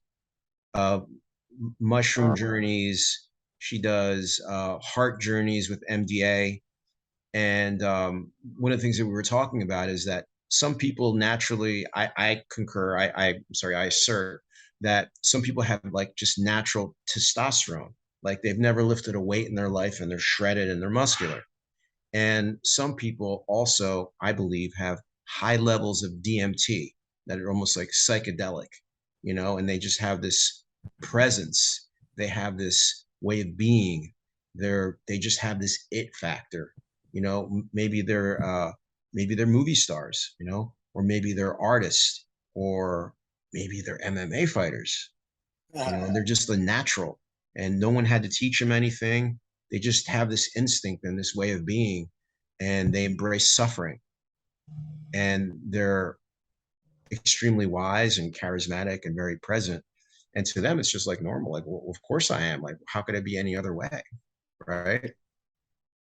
mushroom journeys. She does heart journeys with MDA. And one of the things that we were talking about is that some people naturally, I concur, I assert that some people have like just natural testosterone. Like they've never lifted a weight in their life and they're shredded and they're muscular. And some people also, I believe, have high levels of DMT that are almost like psychedelic, you know, and they just have this presence. They have this way of being. They just have this it factor. You know, maybe they're movie stars, you know, or maybe they're artists, or maybe they're MMA fighters. You know, and they're just a natural, and no one had to teach them anything. They just have this instinct and this way of being, and they embrace suffering. And they're extremely wise and charismatic and very present. And to them, it's just like normal. Like, well, of course I am. Like, how could it be any other way? Right?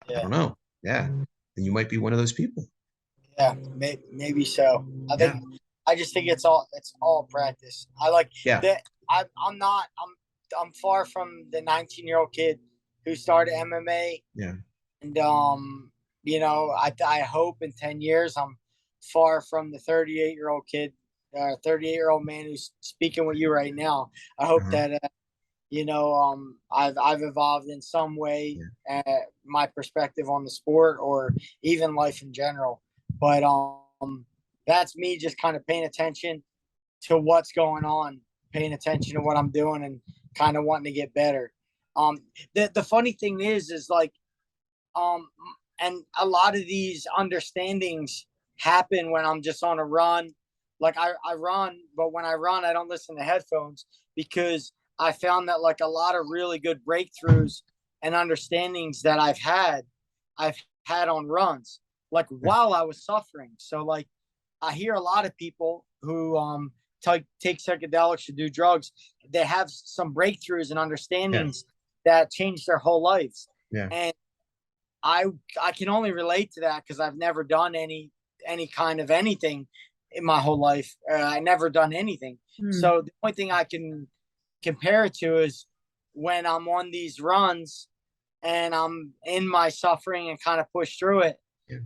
I don't know. Yeah. And you might be one of those people. Yeah, maybe so. I just think it's all practice. I like that. I'm far from the 19-year-old kid who started MMA. Yeah. And you know, I hope in 10 years I'm far from the 38-year-old kid, 38-year-old man who's speaking with you right now. I hope that you know, I've evolved in some way, my perspective on the sport or even life in general. But that's me just kind of paying attention to what's going on, paying attention to what I'm doing, and kind of wanting to get better. The funny thing is like, and a lot of these understandings happen when I'm just on a run. Like I run, but when I run, I don't listen to headphones, because I found that like a lot of really good breakthroughs and understandings that I've had on runs, like while I was suffering. So like I hear a lot of people who take psychedelics to do drugs, they have some breakthroughs and understandings that change their whole lives. Yeah. And I can only relate to that because I've never done any kind of anything in my whole life. I never done anything. So the only thing I can compare it to is when I'm on these runs and I'm in my suffering and kind of push through it,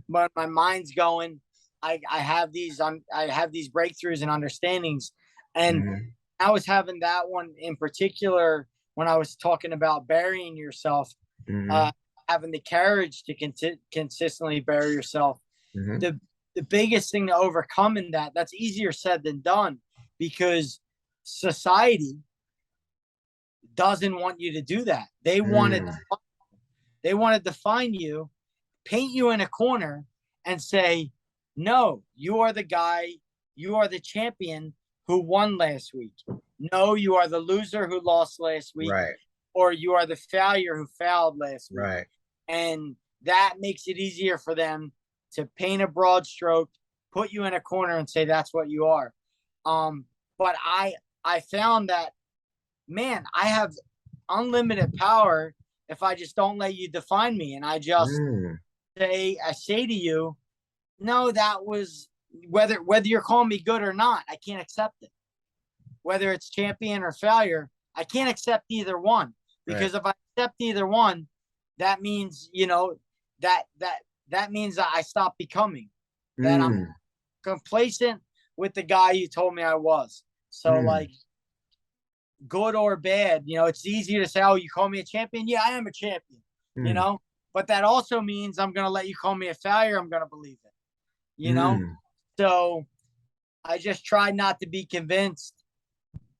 but my mind's going, I have these breakthroughs and understandings. And I was having that one in particular when I was talking about burying yourself, having the courage to consistently bury yourself. The biggest thing to overcome in that's easier said than done, because society doesn't want you to do that. They want to define you, paint you in a corner, and say, no, you are the guy, you are the champion who won last week. No, you are the loser who lost last week. Right. Or you are the failure who failed last week. Right. And that makes it easier for them to paint a broad stroke, put you in a corner, and say that's what you are. But I found that, man, I have unlimited power if I just don't let you define me. And I just say to you, no, that was, whether you're calling me good or not, I can't accept it. Whether it's champion or failure, I can't accept either one, because if I accept either one, that means, you know, that means that I stop becoming, that I'm complacent with the guy you told me I was. So like, good or bad, you know, it's easy to say, oh, you call me a champion? Yeah, I am a champion, you know, but that also means I'm going to let you call me a failure. I'm going to believe it, you know? So I just try not to be convinced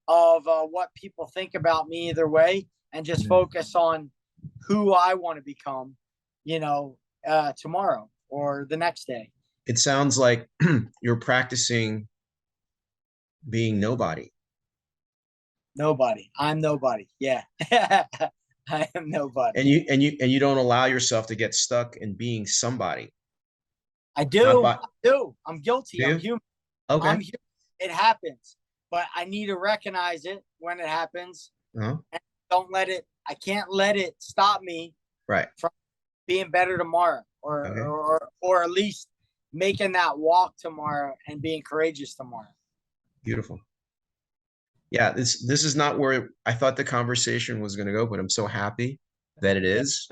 of what people think about me either way, and just focus on who I want to become, you know, tomorrow or the next day. It sounds like you're practicing being nobody. Nobody. I'm nobody. Yeah. I am nobody. And you don't allow yourself to get stuck in being somebody. I do. I'm guilty. I'm human. Okay. I'm human. It happens, but I need to recognize it when it happens. And don't let it. I can't let it stop me from being better tomorrow, or at least making that walk tomorrow and being courageous tomorrow. Beautiful. Yeah, this is not where I thought the conversation was going to go, but I'm so happy that it is.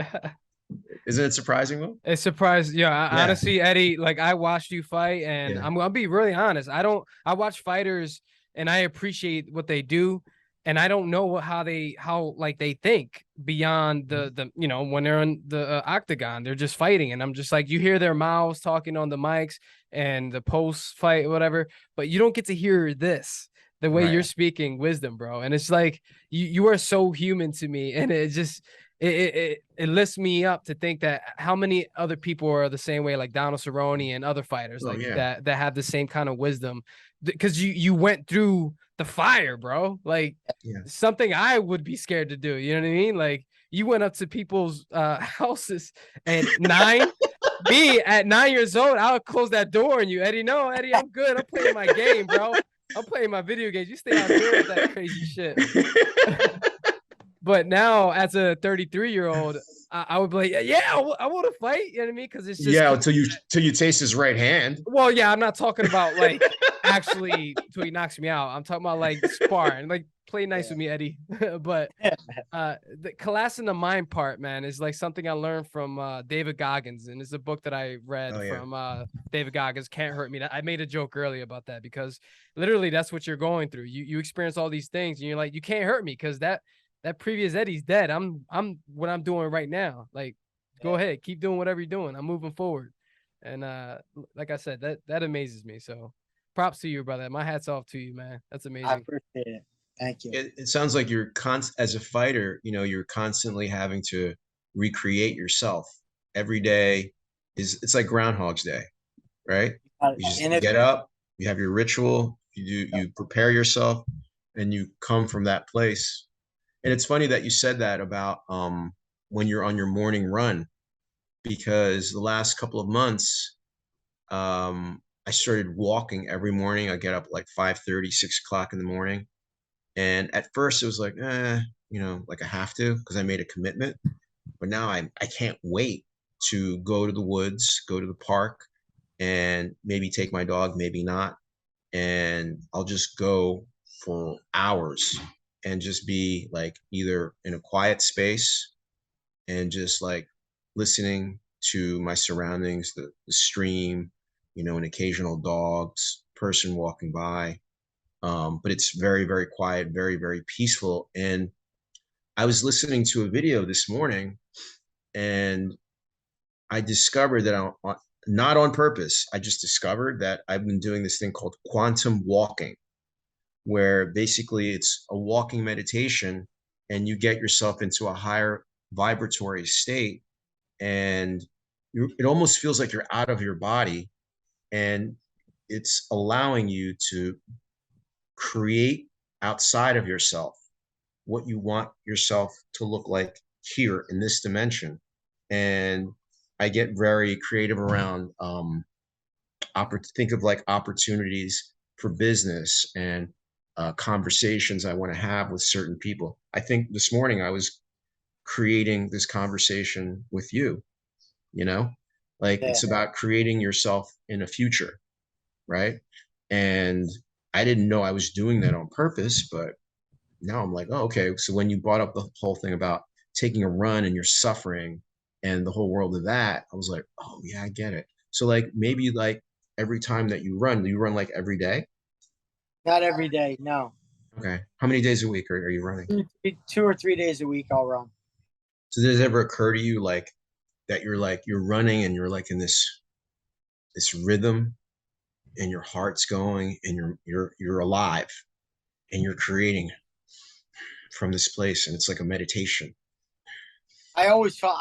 Isn't it surprising, Will? It's surprising. Yeah, honestly, Eddie, like I watched you fight, and I'll be really honest. I watch fighters and I appreciate what they do, and I don't know how they think beyond the you know, when they're in the octagon, they're just fighting, and I'm just like, you hear their mouths talking on the mics and the post fight, whatever, but you don't get to hear this. The way you're speaking wisdom, bro. And it's like, you are so human to me. And it just, it lifts me up to think that how many other people are the same way, like Donald Cerrone and other fighters that have the same kind of wisdom, because you went through the fire, bro. Like something I would be scared to do. You know what I mean? Like you went up to people's houses at 9. Me at 9 years old, I would close that door, and you, Eddie, no, Eddie, I'm good. I'm playing my game, bro. I'm playing my video games. You stay out there with that crazy shit. But now, as a 33-year-old, I would be like, I want to fight. You know what I mean? Because it's just until you taste his right hand. Well, yeah, I'm not talking about like actually till he knocks me out. I'm talking about like sparring, like play nice with me, Eddie. But the collapsing the mind part, man, is like something I learned from David Goggins, and it's a book that I read from David Goggins. Can't Hurt Me. I made a joke earlier about that, because literally that's what you're going through. You experience all these things, and you're like, you can't hurt me, because that previous Eddie's dead. I'm what I'm doing right now. Like, go ahead, keep doing whatever you're doing. I'm moving forward. And like I said, that amazes me. So props to you, brother. My hat's off to you, man. That's amazing. I appreciate it. Thank you. It sounds like you're as a fighter, you're constantly having to recreate yourself every day. It's like Groundhog's Day, right? You get up, you have your ritual, you prepare yourself, and you come from that place. And it's funny that you said that about when you're on your morning run, because the last couple of months, I started walking every morning. I get up like 5:30, 6 o'clock in the morning. And at first it was like, like I have to, because I made a commitment. But now I can't wait to go to the woods, go to the park, and maybe take my dog, maybe not. And I'll just go for hours and just be like either in a quiet space and just like listening to my surroundings, the stream, an occasional dog's person walking by. But it's very, very quiet, very, very peaceful. And I was listening to a video this morning, and I discovered that not on purpose, I just discovered that I've been doing this thing called quantum walking, where basically it's a walking meditation and you get yourself into a higher vibratory state, and it almost feels like you're out of your body, and it's allowing you to create outside of yourself what you want yourself to look like here in this dimension. And I get very creative around think of like opportunities for business and conversations I want to have with certain people. I think this morning I was creating this conversation with you, it's about creating yourself in a future, right? And I didn't know I was doing that on purpose, but now I'm like, oh, okay. So when you brought up the whole thing about taking a run and you're suffering and the whole world of that, I was like, oh yeah, I get it. So like maybe like every time that you run, do you run like every day? Not every day, no. Okay. How many days a week are you running? 2 or 3 days a week I'll run. So does it ever occur to you like that you're running and you're like in this rhythm and your heart's going and you're alive and you're creating from this place, and it's like a meditation? I always felt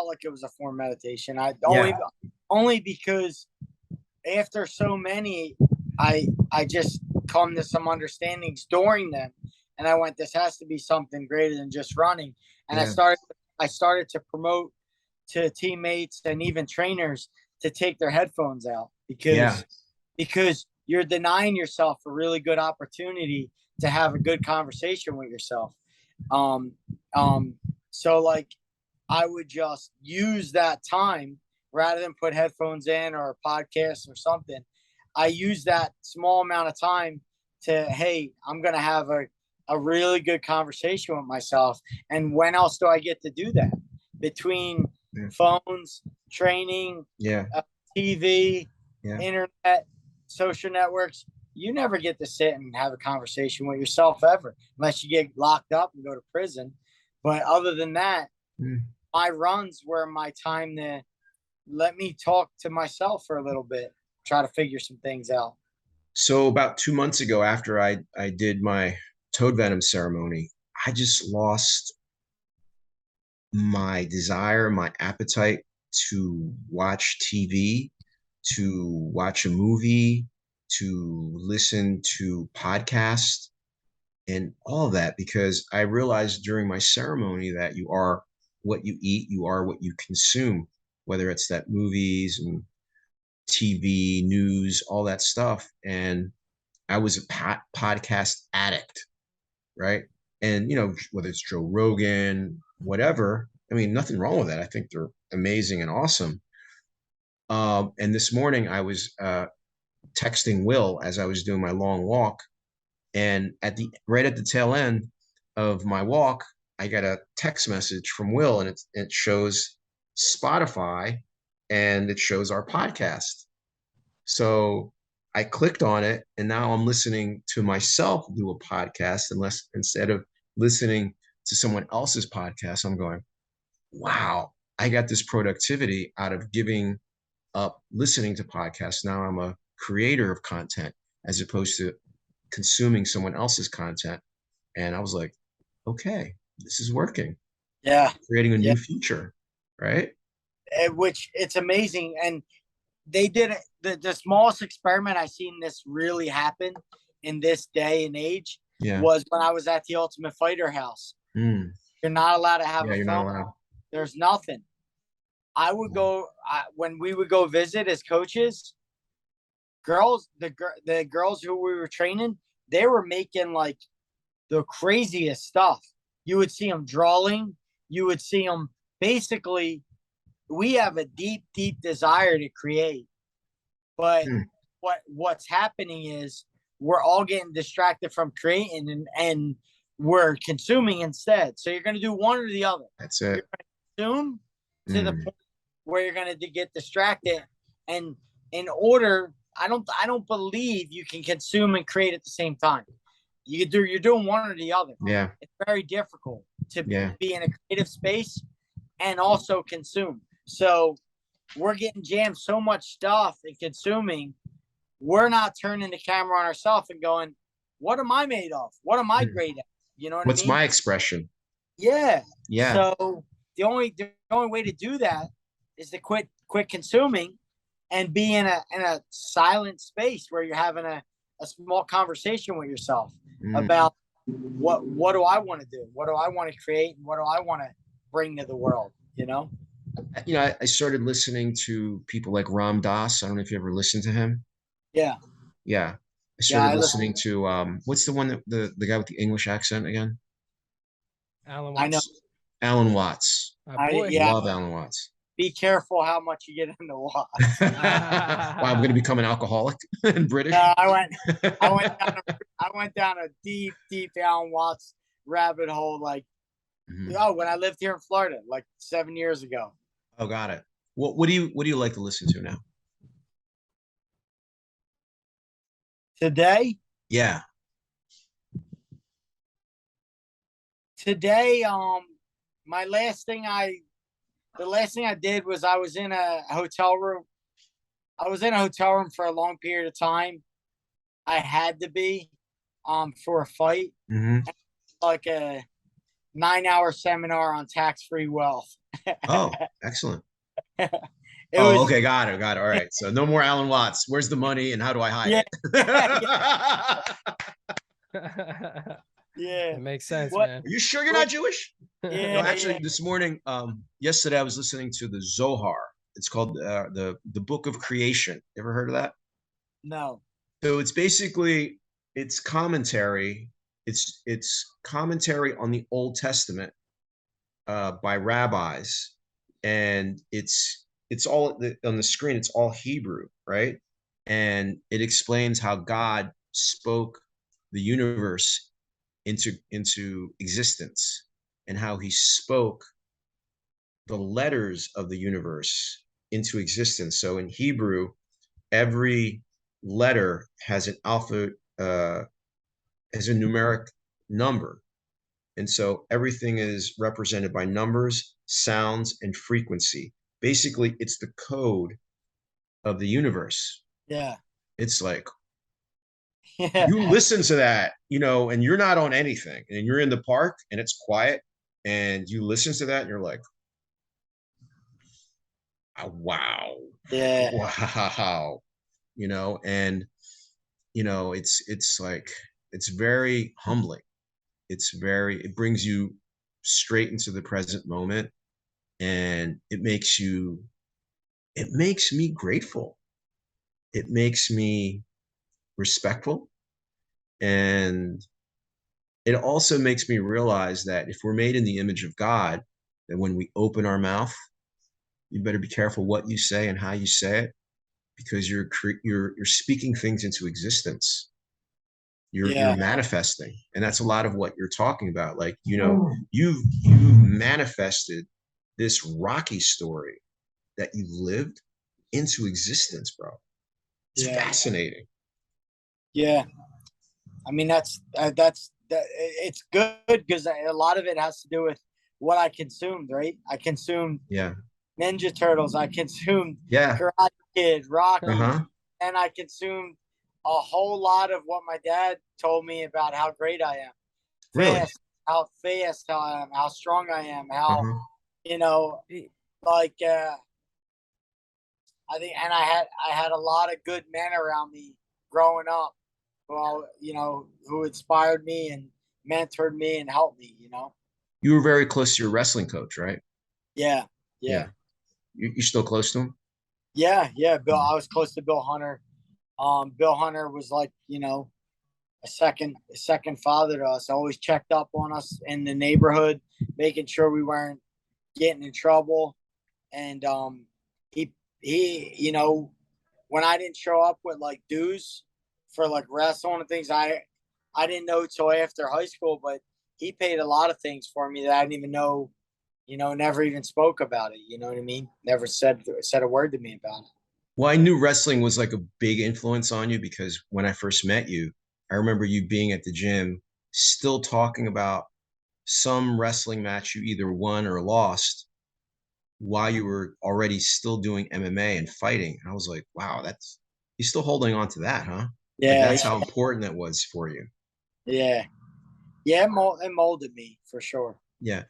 like it was a form of meditation. Only because after so many, I just come to some understandings during them, and I went, this has to be something greater than just running. And I started to promote to teammates and even trainers to take their headphones out, because you're denying yourself a really good opportunity to have a good conversation with yourself. So like I would just use that time rather than put headphones in or a podcast or something. I use that small amount of time to, hey, I'm going to have a really good conversation with myself. And when else do I get to do that? Between phones, training, TV, internet, social networks, you never get to sit and have a conversation with yourself ever, unless you get locked up and go to prison. But other than that, my runs were my time to let me talk to myself for a little bit, try to figure some things out. So about 2 months ago, after I did my toad venom ceremony, I just lost my desire, my appetite to watch TV, to watch a movie, to listen to podcasts and all of that, because I realized during my ceremony that you are what you eat, you are what you consume, whether it's that movies and TV, news, all that stuff. And I was a podcast addict, right? And, whether it's Joe Rogan, whatever, I mean, nothing wrong with that. I think they're amazing and awesome. And this morning I was texting Will as I was doing my long walk. And right at the tail end of my walk, I got a text message from Will, and it shows Spotify and it shows our podcast. So I clicked on it, and now I'm listening to myself do a podcast, instead of listening to someone else's podcast, I'm going, wow, I got this productivity out of giving up listening to podcasts. Now I'm a creator of content as opposed to consuming someone else's content. And I was like, okay, this is working. Yeah. Creating a Yeah. new future, right? Which it's amazing. And they did the smallest experiment I seen this really happen in this day and age was when I was at the Ultimate Fighter house. You're not allowed to have a phone. There's nothing. I would go when we would go visit as coaches. The girls who we were training, they were making like the craziest stuff. You would see them drawing. You would see them basically. We have a deep, deep desire to create, but what's happening is we're all getting distracted from creating and we're consuming instead. So you're going to do one or the other. That's it. You're going to consume to the point where you're going to get distracted. And in order, I don't believe you can consume and create at the same time. You're doing one or the other. Yeah. It's very difficult to be in a creative space and also consume. So we're getting jammed so much stuff and consuming. We're not turning the camera on ourselves and going, what am I made of? What am I great at? You know what What's I mean? my expression? Yeah. Yeah. So the only way to do that is to quit consuming and be in a silent space where you're having a small conversation with yourself about what do I want to do? What do I want to create? And what do I want to bring to the world? You know, I started listening to people like Ram Dass. I don't know if you ever listened to him. Yeah. Yeah. I started listening to what's the one that the guy with the English accent again? Alan Watts. I know. Alan Watts. I love Alan Watts. Be careful how much you get into Watts. Wow, I'm going to become an alcoholic and British. No, I went down a deep, deep Alan Watts rabbit hole. Like, when I lived here in Florida, like 7 years ago. Oh, got it. What do you like to listen to now? Today? Yeah. Today, the last thing I did was I was in a hotel room. I was in a hotel room for a long period of time. I had to be, for a fight, like a 9-hour seminar on tax-free wealth. Oh, excellent. Okay, got it. All right. So no more Alan Watts. Where's the money and how do I hide it? Yeah. It makes sense, man. Are you sure you're not Jewish? Yeah. Actually, this morning, yesterday I was listening to the Zohar. It's called the Book of Creation. Ever heard of that? No. So it's basically commentary. It's commentary on the Old Testament by rabbis, and it's all on the screen. It's all Hebrew, right? And it explains how God spoke the universe into existence, and how he spoke the letters of the universe into existence. So in Hebrew, every letter has an alpha, has a numeric number. And so everything is represented by numbers, sounds, and frequency. Basically, it's the code of the universe. Yeah. It's like, you listen to that, and you're not on anything, and you're in the park and it's quiet, and you listen to that and you're like, oh, wow. Yeah. Wow. And it's like, it's very humbling. It brings you straight into the present moment, and it makes me grateful. It makes me respectful. And it also makes me realize that if we're made in the image of God, that when we open our mouth, you better be careful what you say and how you say it, because you're speaking things into existence. You're manifesting. And that's a lot of what you're talking about. Like, you've manifested this Rocky story that you lived into existence, bro. It's fascinating. Yeah. I mean, that's it's good because a lot of it has to do with what I consumed, right? I consumed Ninja Turtles. I consumed Karate Kid, Rocky, and I consumed a whole lot of what my dad told me about how great I am. Really? How fast I am, how strong I am, how, you know, like, I think, and I had a lot of good men around me growing up, well, you know, who inspired me and mentored me and helped me, you know. You were very close to your wrestling coach, right? Yeah. You're still close to him? Yeah. Bill, I was close to Bill Hunter. Bill Hunter was like, you know, a second father to us. Always checked up on us in the neighborhood, making sure we weren't getting in trouble. And he, you know, when I didn't show up with like dues for like wrestling and things, I didn't know till after high school, but he paid a lot of things for me that I didn't even know, you know, never even spoke about it. You know what I mean? Never said a word to me about it. Well, I knew wrestling was like a big influence on you because when I first met you, I remember you being at the gym, still talking about some wrestling match you either won or lost while you were already still doing MMA and fighting. And I was like, wow, he's still holding on to that, huh? Yeah. Like that's how important that was for you. Yeah. It molded me for sure. Yeah.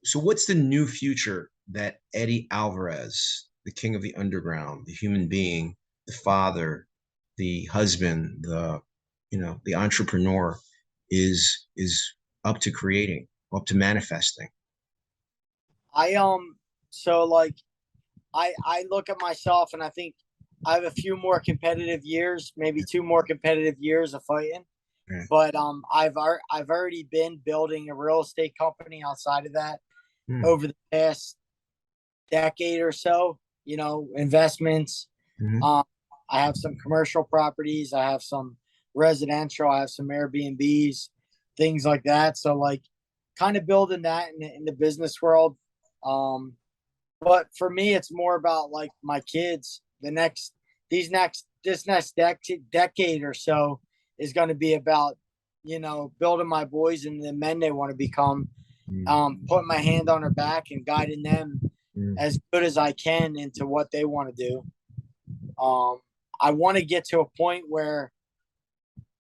So what's the new future that Eddie Alvarez, the king of the underground, the human being, the father, the husband, the entrepreneur is up to creating, up to manifesting? So like I look at myself and I think I have a few more competitive years, maybe 2 more competitive years of fighting. Yeah. But I've already been building a real estate company outside of that over the past decade or so, you know, investments. I have some commercial properties, I have some residential, I have some Airbnbs, things like that. So like kind of building that in the business world. But for me, it's more about like my kids. This next decade or so is going to be about, you know, building my boys and the men they want to become, putting my hand on their back and guiding them as good as I can into what they want to do. I want to get to a point where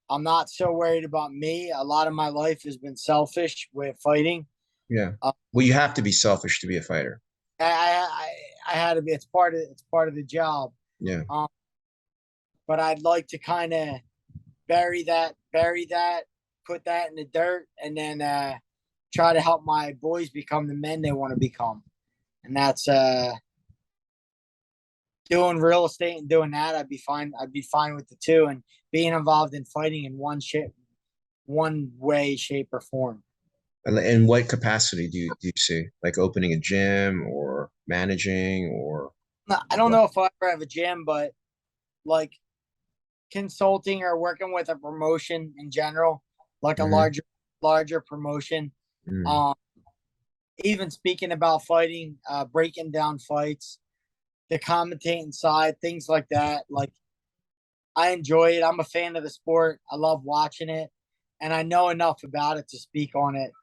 I'm not so worried about me. A lot of my life has been selfish with fighting. Yeah. Well, you have to be selfish to be a fighter. I had to be. It's part of the job. Yeah. But I'd like to kind of bury that, put that in the dirt, and then try to help my boys become the men they want to become. And that's doing real estate and doing that. I'd be fine with the two, and being involved in fighting in one way, shape, or form. In what capacity do you see? Like opening a gym or managing or? No, I don't know if I ever have a gym, but like consulting or working with a promotion in general, like a larger promotion. Even speaking about fighting, breaking down fights, the commentating side, things like that. Like I enjoy it. I'm a fan of the sport. I love watching it, and I know enough about it to speak on it.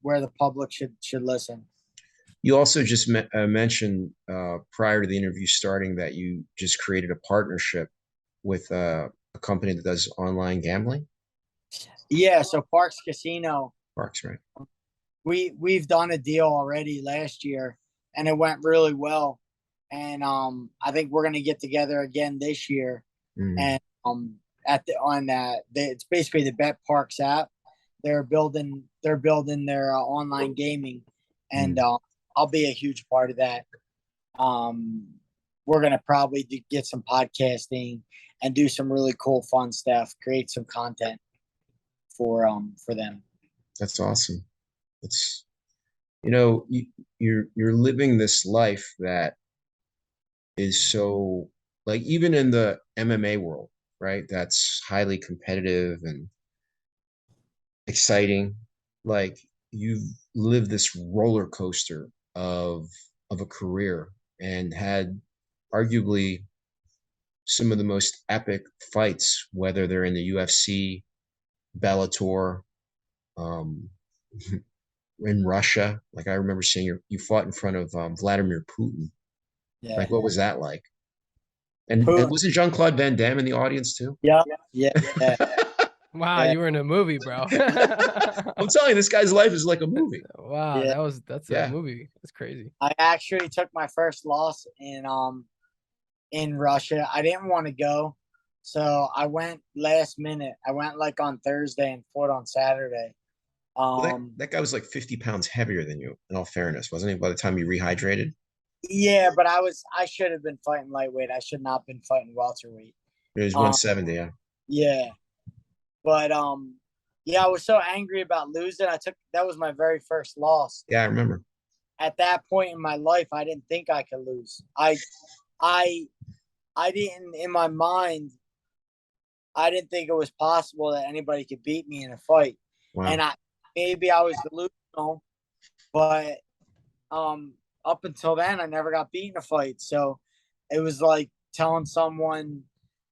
Where the public should listen. You also just mentioned prior to the interview starting that you just created a partnership with a company that does online gambling. Yeah, so Parks Casino. Parks, right? We've done a deal already last year, and it went really well. And I think we're gonna get together again this year. And it's basically the Bet Parks app. They're building their online gaming, and I'll be a huge part of that. We're gonna probably get some podcasting and do some really cool, fun stuff. Create some content for them. That's awesome. It's you're living this life that is so, like, even in the MMA world, right? That's highly competitive and exciting. Like you've lived this roller coaster of a career and had arguably some of the most epic fights, whether they're in the UFC, Bellator, um, in Russia. Like I remember seeing you fought in front of Vladimir Putin. Yeah. Like, what was that like? And Putin. wasn't Jean-Claude Van Damme in the audience too? Yeah. Yeah. Yeah. Wow, Yeah. you were in a movie, bro. I'm telling you, this guy's life is like a movie. Wow, Yeah. that's Yeah. a movie. That's crazy. I actually took my first loss in Russia. I didn't want to go, so I went last minute. I went like on Thursday and fought on Saturday. Well, that guy was like 50 pounds heavier than you, in all fairness, wasn't he? By the time you rehydrated. Yeah, but I should have been fighting lightweight. I should not have been fighting welterweight. It was Um, 170, yeah. Yeah. But yeah, I was so angry about losing. That was my very first loss. Yeah, I remember. At that point in my life, I didn't think I could lose. I didn't, in my mind, I didn't think it was possible that anybody could beat me in a fight. Wow. And maybe I was delusional, but up until then I never got beat in a fight. So it was like telling someone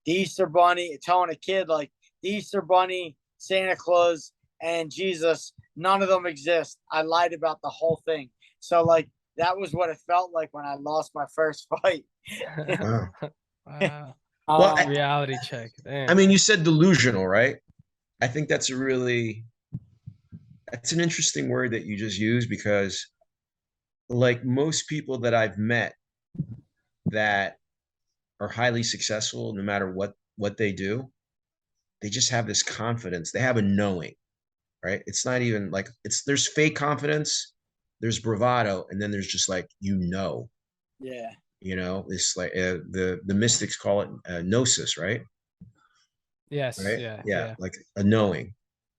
the Easter Bunny, telling a kid like the Easter Bunny, Santa Claus, and Jesus, none of them exist. I lied about the whole thing. So like that was what it felt like when I lost my first fight. Wow. Wow. Well, Reality check. Damn. I mean, you said delusional, right? I think that's an interesting word that you just used, because like most people that I've met that are highly successful, no matter what they do, they just have this confidence. They have a knowing, right? It's not even like there's fake confidence, there's bravado, and then there's just like, Yeah. It's like the mystics call it gnosis, right? Yes. Right? Yeah. Like a knowing,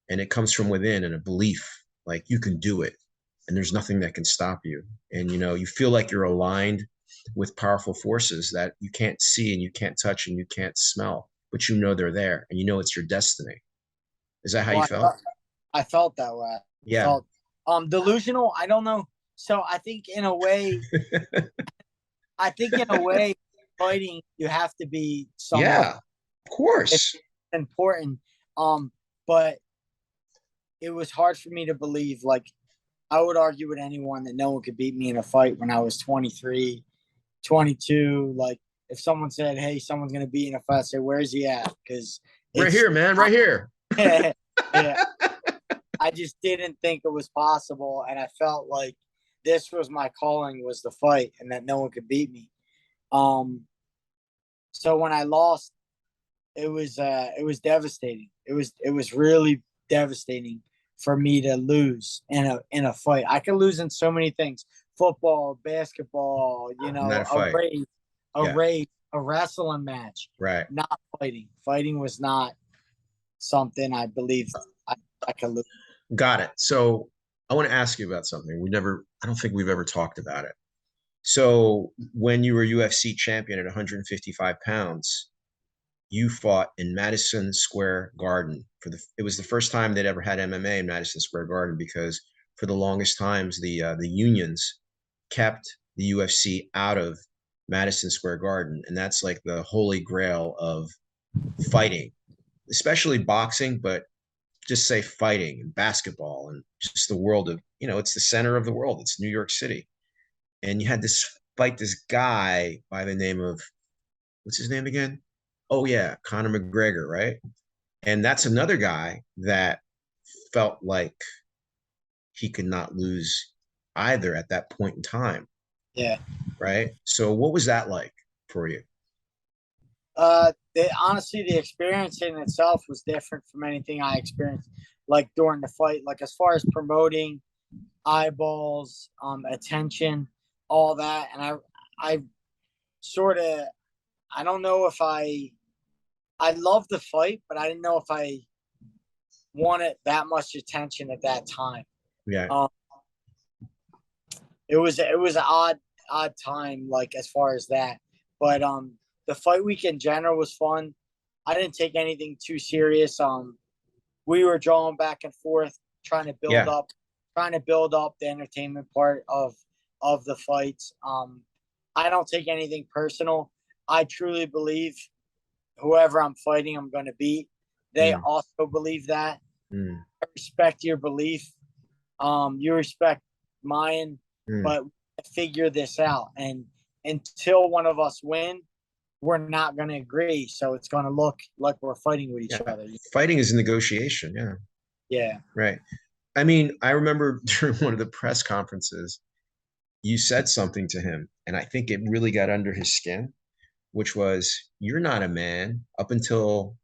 and it comes from within, and a belief, like you can do it, and there's nothing that can stop you. And you feel like you're aligned with powerful forces that you can't see and you can't touch and you can't smell, but they're there, and it's your destiny. Is that how you felt? I felt that way. Yeah. Delusional. I don't know. So I think in a way, fighting, you have to be somewhat. Yeah, of course. It's important. But it was hard for me to believe. Like, I would argue with anyone that no one could beat me in a fight when I was 23, 22. Like, if someone said, hey, someone's going to beat in a fight, I'd say, where's he at? Because right here, man, right here. Yeah. I just didn't think it was possible. And I felt like this was my calling, was the fight, and that no one could beat me. So when I lost, it was devastating. It was really devastating for me to lose in a fight. I could lose in so many things: football, basketball, a race, a wrestling match. Right. Not fighting. Fighting was not something I believed I could lose. Got it. So I want to ask you about something. I don't think we've ever talked about it. So when you were UFC champion at 155 pounds, you fought in Madison Square Garden it was the first time they'd ever had MMA in Madison Square Garden, because for the longest times the unions kept the UFC out of Madison Square Garden, and that's like the holy grail of fighting, especially boxing, but just say fighting and basketball and just the world of, it's the center of the world. It's New York City. And you had this guy by the name of, what's his name again? Oh yeah, Conor McGregor, right? And that's another guy that felt like he could not lose either at that point in time. Yeah. Right. So what was that like for you? Honestly, the experience in itself was different from anything I experienced, like during the fight. Like as far as promoting, eyeballs, attention, all that, and I sort of, I don't know if I loved the fight, but I didn't know if I wanted that much attention at that time. Yeah. It was an odd time, like as far as that, but the fight week in general was fun. I didn't take anything too serious. We were drawing back and forth, trying to build up the entertainment part of the fights. I don't take anything personal. I truly believe whoever I'm fighting, I'm going to beat. They also believe that. I respect your belief. You respect mine, but figure this out. And until one of us win, we're not going to agree. So it's going to look like we're fighting with each other. Fighting is a negotiation. Yeah. Yeah. Right. I mean, I remember during one of the press conferences, you said something to him, and I think it really got under his skin, which was, "You're not a man." Up until,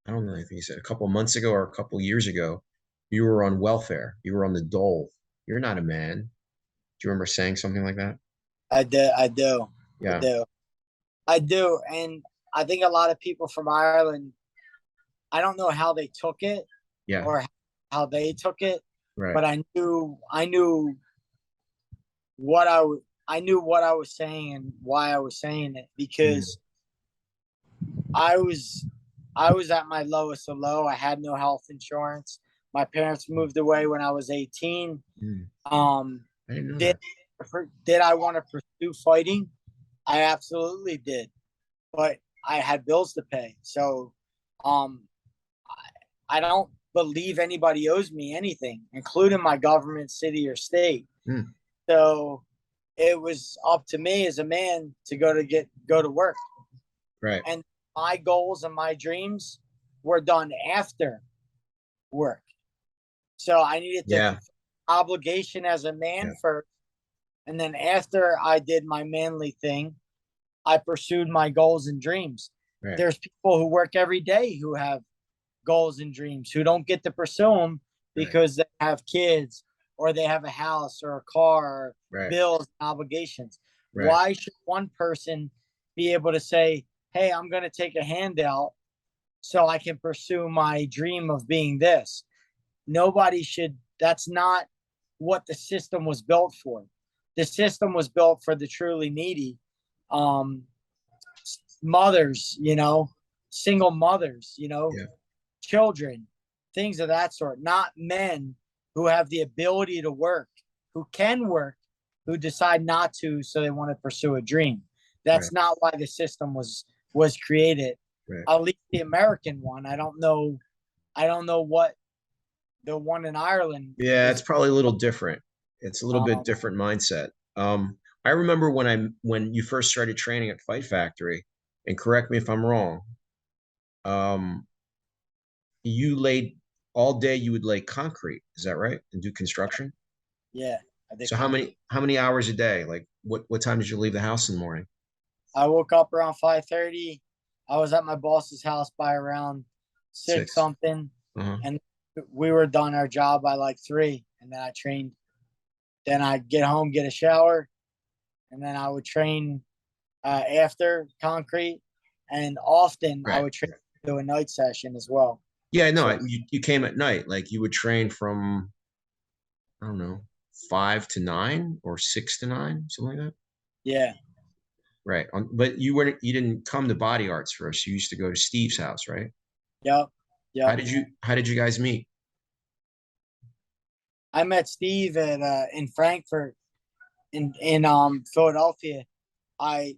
I don't know, I think he said a couple of months ago or a couple of years ago, you were on welfare. You were on the dole. You're not a man. Do you remember saying something like that? I do. Yeah. I do. And I think a lot of people from Ireland, I don't know how they took it or how they took it, but I knew what I knew what I was saying and why I was saying it, because I was at my lowest of low. I had no health insurance. My parents moved away when I was 18. I didn't know that. Did I want to pursue fighting? I absolutely did, but I had bills to pay. So I don't believe anybody owes me anything, including my government, city, or state. So it was up to me as a man to go to work. Right. And my goals and my dreams were done after work. So I needed to obligation as a man first. And then after I did my manly thing, I pursued my goals and dreams. Right. There's people who work every day who have goals and dreams who don't get to pursue them because they have kids or they have a house or a car or bills and obligations. Why should one person be able to say, hey, I'm going to take a handout so I can pursue my dream of being this? Nobody should. That's not what the system was built for. The system was built for the truly needy, mothers, single mothers, children, things of that sort, not men who have the ability to work, who can work, who decide not to, so they want to pursue a dream. That's not why the system was created. At least the American one. I don't know what the one in Ireland. Yeah, it's probably a little different. It's a little bit different mindset. I remember when you first started training at Fight Factory, and correct me if I'm wrong, you laid all day. You would lay concrete, is that right? And do construction? Yeah. So how many hours a day? Like what time did you leave the house in the morning? I woke up around 5:30. I was at my boss's house by around 6 something, and we were done our job by like 3. And then I trained. Then I'd get home, get a shower, and then I would train after concrete. And often I would train do a night session as well. Yeah, no, you came at night. Like you would train from, I don't know, 5 to 9 or 6 to 9, something like that. Yeah. Right. But you didn't come to Body Arts first. You used to go to Steve's house, right? Yep. How did you guys meet? I met Steve in Frankfurt, in Philadelphia. I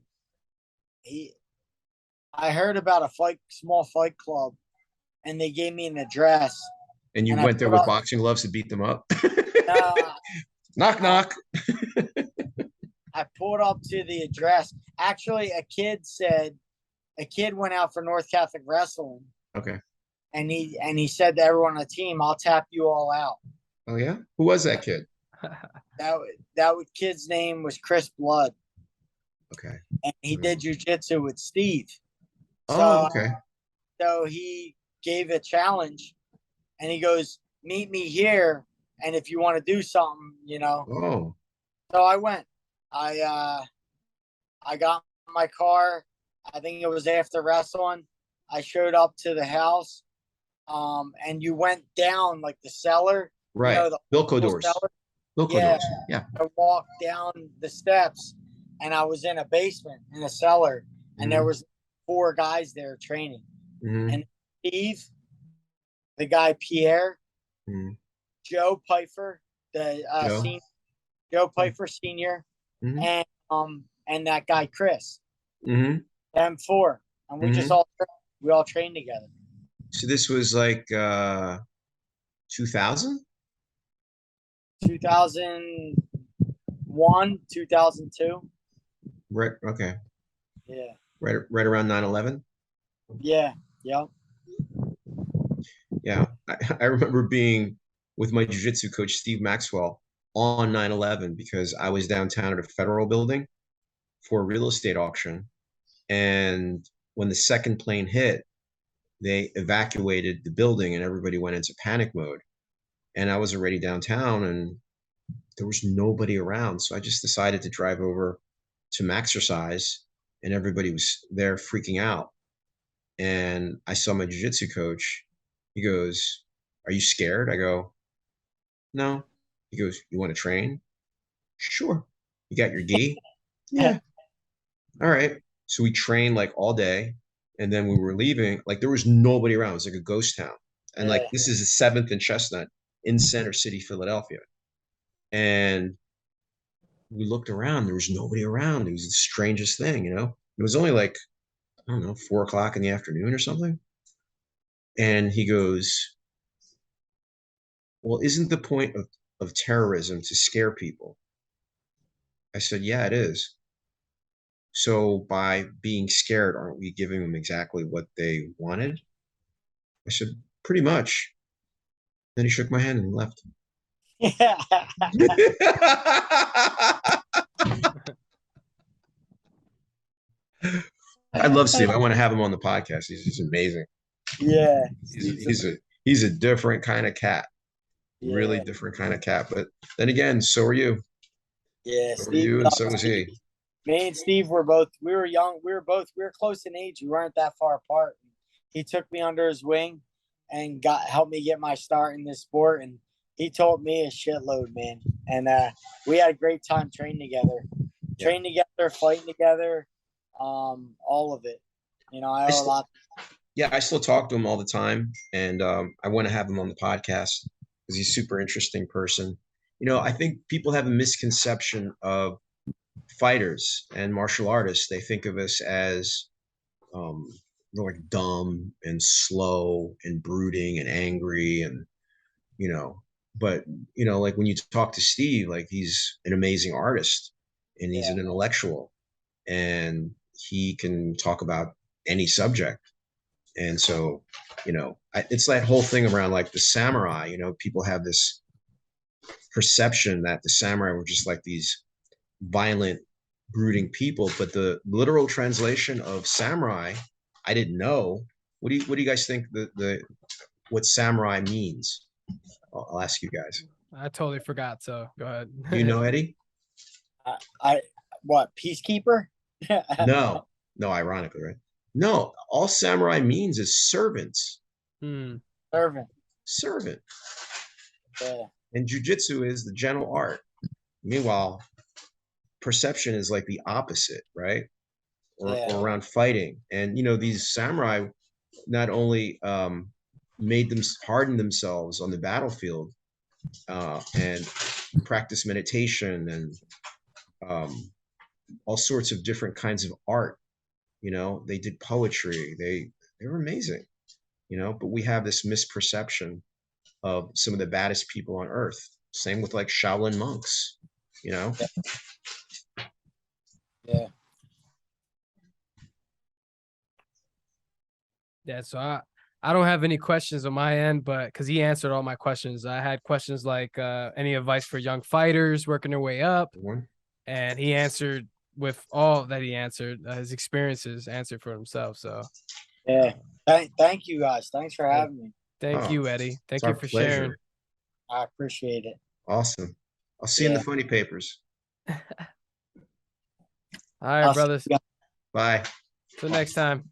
heard about a small fight club, and they gave me an address. And you went there with boxing gloves to beat them up? Knock, knock. I pulled up to the address. Actually, a kid went out for North Catholic Wrestling. Okay. And he said to everyone on the team, "I'll tap you all out." Oh yeah? Who was that kid? That kid's name was Chris Blood. Okay. And he did jiu-jitsu with Steve. Oh, okay. So he gave a challenge, and he goes, "Meet me here, and if you want to do something, Oh. So I went. I got in my car. I think it was after wrestling. I showed up to the house, and you went down like the cellar. Right. The Bilko doors. Bilko doors. Yeah. I walked down the steps, and I was in a basement in a cellar, and there was 4 guys there training. And Steve, the guy Pierre, Joe Pfeiffer, Joe Pfeiffer Senior, and that guy Chris. Them 4. and we just all trained together. So this was like 2000? 2001, 2002. Right. Okay. Yeah. Right around 9/11. Yeah. Yep. Yeah. I remember being with my jiu-jitsu coach, Steve Maxwell, on 9/11 because I was downtown at a federal building for a real estate auction. And when the second plane hit, they evacuated the building and everybody went into panic mode. And I was already downtown and there was nobody around. So I just decided to drive over to Maxercise and everybody was there freaking out. And I saw my jiu-jitsu coach. He goes, "Are you scared?" I go, "No." He goes, "You want to train?" "Sure." "You got your gi?" "Yeah." "All right." So we trained like all day. And then we were leaving, like there was nobody around. It was like a ghost town. And like this is the 7th and Chestnut in Center City, Philadelphia. And we looked around, there was nobody around. It was the strangest thing, you know? It was only like, I don't know, 4 o'clock in the afternoon or something. And he goes, "Well, isn't the point of terrorism to scare people?" I said, "Yeah, it is." "So by being scared, aren't we giving them exactly what they wanted?" I said, "Pretty much." Then he shook my hand and left. Yeah. I love Steve. I want to have him on the podcast. He's amazing. Yeah. He's a different kind of cat. Yeah. Really different kind of cat. But then again, so are you. Yeah. So are you, and so was he. Me and Steve we were young. We were close in age. We weren't that far apart. He took me under his wing and helped me get my start in this sport. And he taught me a shitload, man. And we had a great time training together, fighting together, all of it. You know, I owe a lot. Yeah, I still talk to him all the time, and I want to have him on the podcast because he's a super interesting person. You know, I think people have a misconception of fighters and martial artists. They think of us as they're like dumb and slow and brooding and angry and you know, but you know, like when you talk to Steve, like he's an amazing artist and he's an intellectual and he can talk about any subject. And so, you know, it's that whole thing around like the samurai, you know, people have this perception that the samurai were just like these violent, brooding people, but the literal translation of samurai, I didn't know. What do you guys think what samurai means? I'll ask you guys. I totally forgot. So go ahead. Do you know, Eddie? What, peacekeeper? No, ironically, right? No, all samurai means is servants. Servant. Yeah. And jujitsu is the gentle art. Meanwhile, perception is like the opposite, right? Or around fighting. And you know, these samurai not only harden themselves on the battlefield and practice meditation and all sorts of different kinds of art. You know, they did poetry. They were amazing. You know, but we have this misperception of some of the baddest people on earth. Same with like Shaolin monks. You know. Yeah. Yeah. So I don't have any questions on my end, but because he answered all my questions, I had questions like any advice for young fighters working their way up, and he answered with all that he answered. His experiences answered for himself. So yeah, thank you guys. Thanks for having me. Thank you, Eddie. Thank you for sharing. I appreciate it. Awesome. I'll see you in the funny papers. All right, brothers. Bye. Till next time.